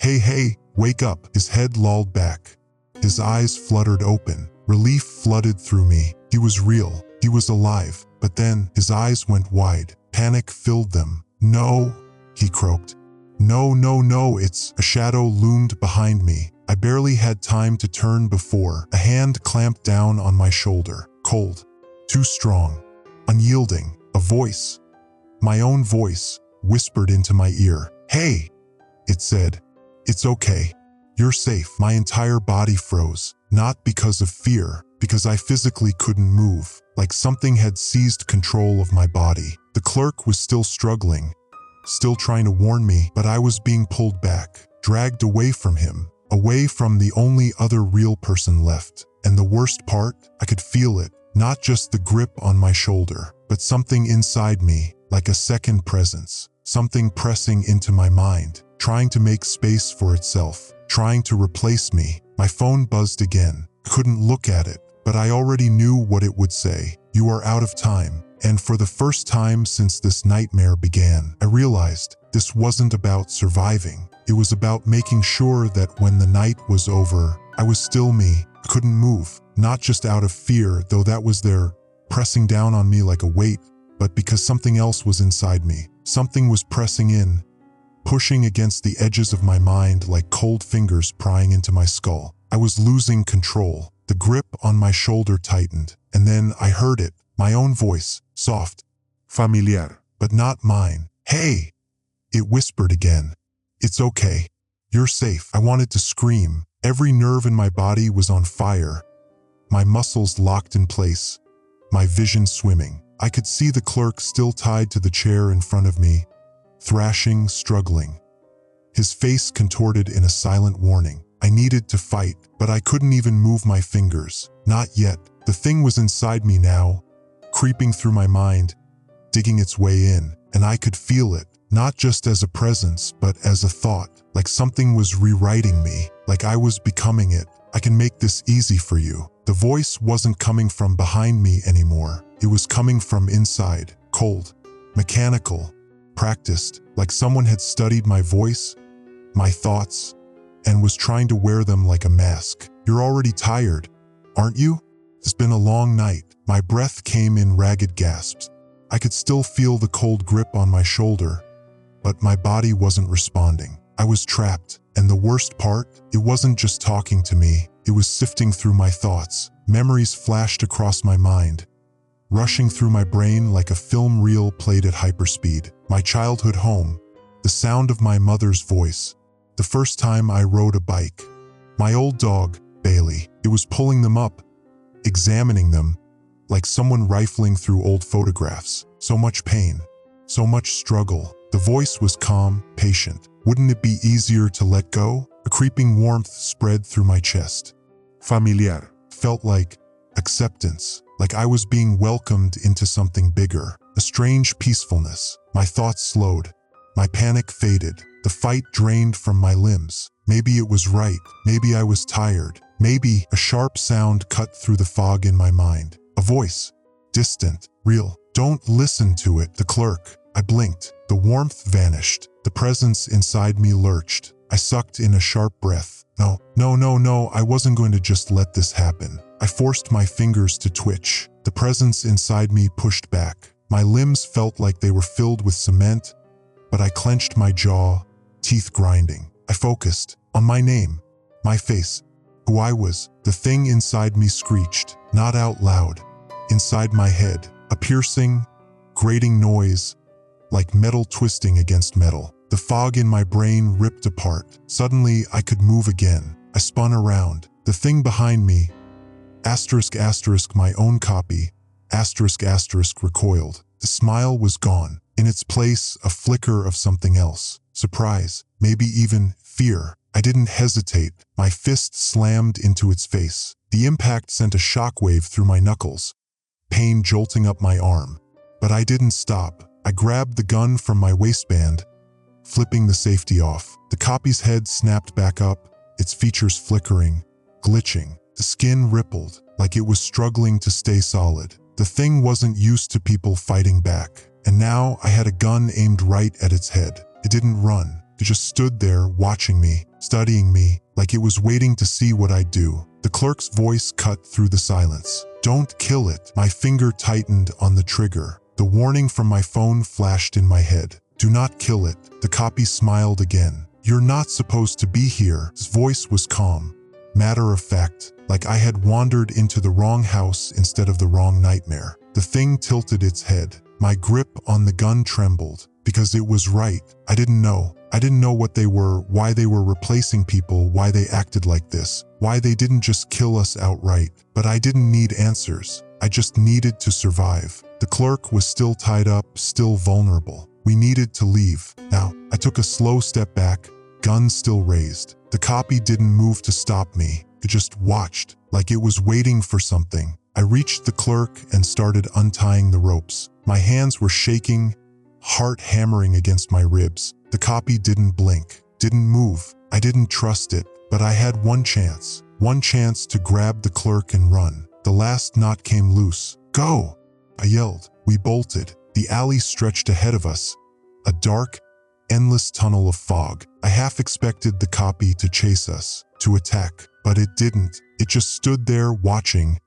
Hey, wake up. His head lolled back. His eyes fluttered open. Relief flooded through me. He was real. He was alive. But then his eyes went wide. Panic filled them. No, he croaked. No, it's... A shadow loomed behind me. I I barely had time to turn before a hand clamped down on my shoulder. Cold, too strong, unyielding. A voice, my own voice, whispered into my ear. "Hey," it said. "It's okay. You're safe." My entire body froze, not because of fear, because I physically couldn't move, like something had seized control of my body. The clerk was still struggling, still trying to warn me, but I was being pulled back, dragged away from him, away from the only other real person left. And the worst part, I could feel it, not just the grip on my shoulder, but something inside me, like a second presence, something pressing into my mind, trying to make space for itself, trying to replace me. My phone buzzed again. I couldn't look at it, but I already knew what it would say. "You are out of time." And for the first time since this nightmare began, I realized this wasn't about surviving. It was about making sure that when the night was over, I was still me. I couldn't move, not just out of fear, though that was there, pressing down on me like a weight, but because something else was inside me. Something was pressing in, pushing against the edges of my mind like cold fingers prying into my skull. I was losing control. The grip on my shoulder tightened, and then I heard it, my own voice, soft, familiar, but not mine. "Hey," it whispered again. "It's okay. You're safe." I wanted to scream. Every nerve in my body was on fire, my muscles locked in place, my vision swimming. I could see the clerk still tied to the chair in front of me, thrashing, struggling, his face contorted in a silent warning. I needed to fight, but I couldn't even move my fingers. Not yet. The thing was inside me now, creeping through my mind, digging its way in, and I could feel it, not just as a presence, but as a thought, like something was rewriting me, like I was becoming it. "I can make this easy for you." The voice wasn't coming from behind me anymore. It was coming from inside, cold, mechanical, practiced, like someone had studied my voice, my thoughts, and was trying to wear them like a mask. "You're already tired, aren't you? It's been a long night." My breath came in ragged gasps. I could still feel the cold grip on my shoulder, but my body wasn't responding. I was trapped, and the worst part, it wasn't just talking to me. It was sifting through my thoughts. Memories flashed across my mind, rushing through my brain like a film reel played at hyperspeed. My childhood home, the sound of my mother's voice, the first time I rode a bike, my old dog, Bailey. It was pulling them up, examining them, like someone rifling through old photographs. So much pain, so much struggle. The voice was calm, patient. Wouldn't it be easier to let go? A creeping warmth spread through my chest. Familiar. Felt like acceptance, like I was being welcomed into something bigger. A strange peacefulness. My thoughts slowed. My panic faded. The fight drained from my limbs. Maybe it was right. Maybe I was tired. Maybe a sharp sound cut through the fog in my mind. A voice. Distant. Real. "Don't listen to it." The clerk. I blinked. The warmth vanished. The presence inside me lurched. I sucked in a sharp breath. No, I wasn't going to just let this happen. I forced my fingers to twitch. The presence inside me pushed back. My limbs felt like they were filled with cement, but I clenched my jaw, teeth grinding. I focused on my name, my face, who I was. The thing inside me screeched, not out loud. Inside my head, a piercing, grating noise, like metal twisting against metal. The fog in my brain ripped apart. Suddenly, I could move again. I spun around. The thing behind me, ***, my own copy, ***, recoiled. The smile was gone. In its place, a flicker of something else. Surprise, maybe even fear. I didn't hesitate. My fist slammed into its face. The impact sent a shockwave through my knuckles, pain jolting up my arm. But I didn't stop. I grabbed the gun from my waistband, flipping the safety off. The copy's head snapped back up, its features flickering, glitching. The skin rippled, like it was struggling to stay solid. The thing wasn't used to people fighting back, and now I had a gun aimed right at its head. It didn't run. It just stood there, watching me, studying me, like it was waiting to see what I'd do. The clerk's voice cut through the silence. "Don't kill it." My finger tightened on the trigger. The warning from my phone flashed in my head. "Do not kill it." The copy smiled again, "You're not supposed to be here." His voice was calm, matter of fact, like I had wandered into the wrong house instead of the wrong nightmare. The thing tilted its head. My grip on the gun trembled, because it was right. I didn't know. I didn't know what they were, why they were replacing people, why they acted like this, why they didn't just kill us outright. But I didn't need answers. I just needed to survive. The clerk was still tied up, still vulnerable. We needed to leave. Now, I took a slow step back, gun still raised. The copy didn't move to stop me. It just watched, like it was waiting for something. I reached the clerk and started untying the ropes. My hands were shaking, heart hammering against my ribs. The copy didn't blink, didn't move. I didn't trust it, but I had one chance to grab the clerk and run. The last knot came loose. "Go!" I yelled. We bolted. The alley stretched ahead of us, a dark, endless tunnel of fog. I half expected the copy to chase us, to attack, but it didn't. It just stood there watching,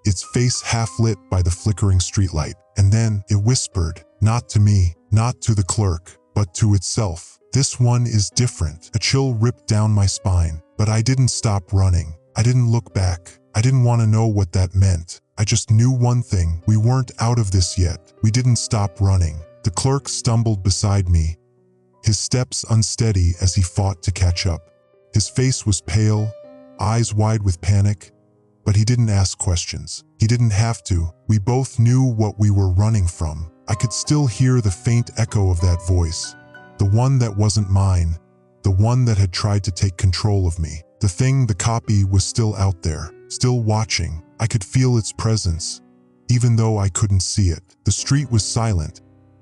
its face half lit by the flickering streetlight. And then it whispered, not to me, not to the clerk, but to itself. "This one is different." A chill ripped down my spine, but I didn't stop running. I didn't look back. I didn't want to know what that meant. I just knew one thing: we weren't out of this yet. We didn't stop running. The clerk stumbled beside me, his steps unsteady as he fought to catch up. His face was pale, eyes wide with panic, but he didn't ask questions. He didn't have to. We both knew what we were running from. I could still hear the faint echo of that voice, the one that wasn't mine, the one that had tried to take control of me. The thing, the copy, was still out there, still watching. I could feel its presence, even though I couldn't see it. The street was silent,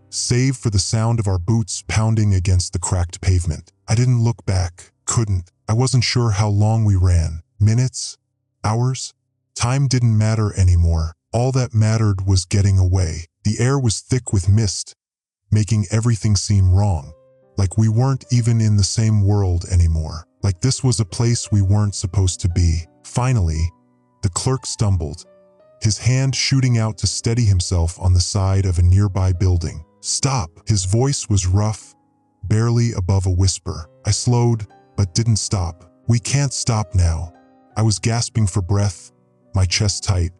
save for the sound of our boots pounding against the cracked pavement. I didn't look back, couldn't. I wasn't sure how long we ran. Minutes? Hours? Time didn't matter anymore. All that mattered was getting away. The air was thick with mist, making everything seem wrong. Like we weren't even in the same world anymore. Like this was a place we weren't supposed to be. Finally, the clerk stumbled, his hand shooting out to steady himself on the side of a nearby building. "Stop!" His voice was rough, barely above a whisper. I slowed, but didn't stop. "We can't stop now." I was gasping for breath, my chest tight.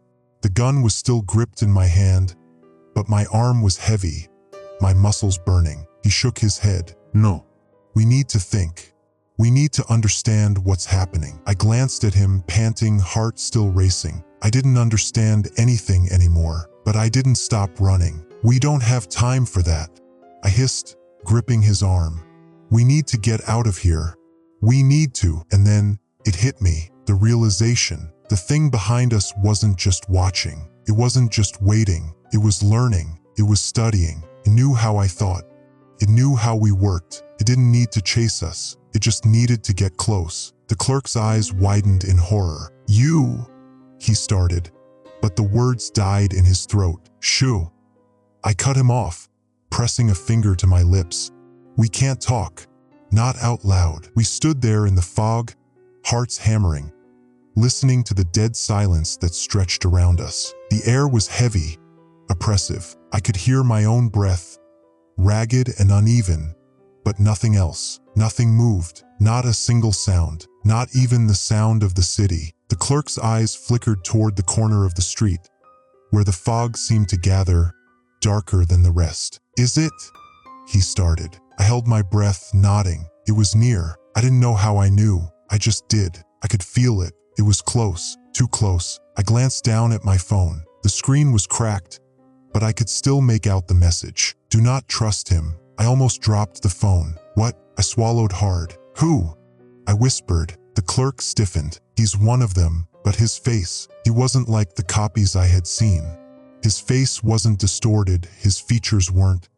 The gun was still gripped in my hand, but my arm was heavy, my muscles burning. He shook his head. "No. We need to think. We need to understand what's happening." I glanced at him, panting, heart still racing. I didn't understand anything anymore, but I didn't stop running. "We don't have time for that," I hissed, gripping his arm. "We need to get out of here. We need to." And then it hit me, the realization. The thing behind us wasn't just watching. It wasn't just waiting. It was learning. It was studying. It knew how I thought. It knew how we worked. It didn't need to chase us. It just needed to get close. The clerk's eyes widened in horror. "You," he started, but the words died in his throat. "Shoo." I cut him off, pressing a finger to my lips. "We can't talk. Not out loud." We stood there in the fog, hearts hammering, listening to the dead silence that stretched around us. The air was heavy, oppressive. I could hear my own breath, ragged and uneven, but nothing else. Nothing moved, not a single sound, not even the sound of the city. The clerk's eyes flickered toward the corner of the street, where the fog seemed to gather, darker than the rest. "Is it?" he started. I held my breath, nodding. It was near. I didn't know how I knew. I just did. I could feel it. It was close, too close. I glanced down at my phone. The screen was cracked, but I could still make out the message. "Do not trust him." I almost dropped the phone. "What?" I swallowed hard. "Who?" I whispered. The clerk stiffened. "He's one of them." But his face, he wasn't like the copies I had seen. His face wasn't distorted, his features weren't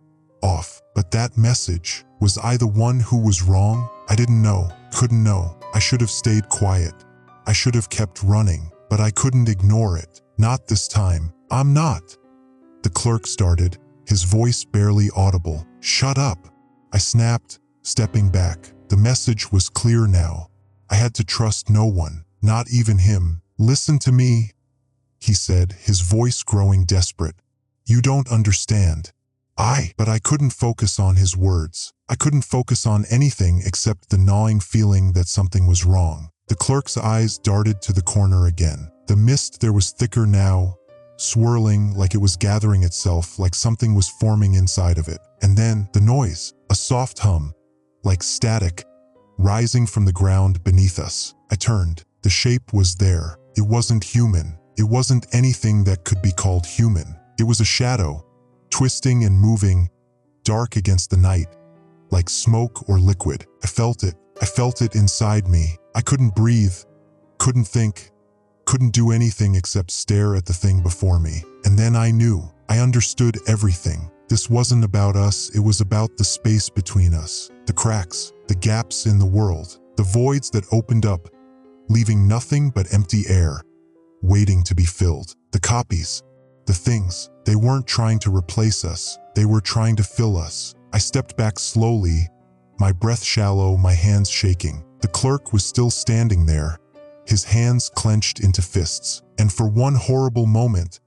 off. But that message, was I the one who was wrong? I didn't know, couldn't know. I should have stayed quiet. I should have kept running, but I couldn't ignore it. Not this time. "I'm not," the clerk started, his voice barely audible. "Shut up," I snapped, stepping back. The message was clear now. I had to trust no one, not even him. "Listen to me," he said, his voice growing desperate. "You don't understand. But I couldn't focus on his words. I couldn't focus on anything except the gnawing feeling that something was wrong. The clerk's eyes darted to the corner again. The mist there was thicker now, swirling like it was gathering itself, like something was forming inside of it. And then the noise, a soft hum, like static, rising from the ground beneath us. I turned. The shape was there. It wasn't human. It wasn't anything that could be called human. It was a shadow, twisting and moving, dark against the night, like smoke or liquid. I felt it. I felt it inside me. I couldn't breathe, couldn't think, couldn't do anything except stare at the thing before me. And then I knew. I understood everything. This wasn't about us. It was about the space between us, the cracks, the gaps in the world, the voids that opened up, leaving nothing but empty air, waiting to be filled. The copies, the things, they weren't trying to replace us. They were trying to fill us. I stepped back slowly, my breath shallow, my hands shaking. The clerk was still standing there, his hands clenched into fists. And for one horrible moment,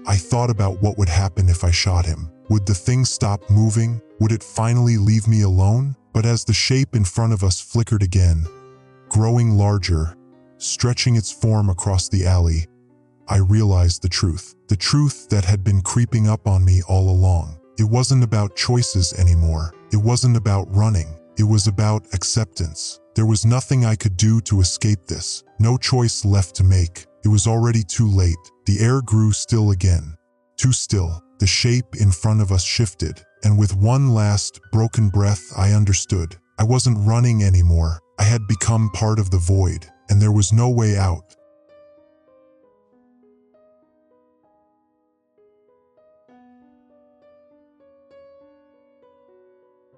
I thought about what would happen if I shot him. Would the thing stop moving? Would it finally leave me alone? But as the shape in front of us flickered again, growing larger, stretching its form across the alley, I realized the truth that had been creeping up on me all along. It wasn't about choices anymore. It wasn't about running. It was about acceptance. There was nothing I could do to escape this. No choice left to make. It was already too late. The air grew still again. Too still. The shape in front of us shifted, and with one last broken breath, I understood. I wasn't running anymore. I had become part of the void, and there was no way out.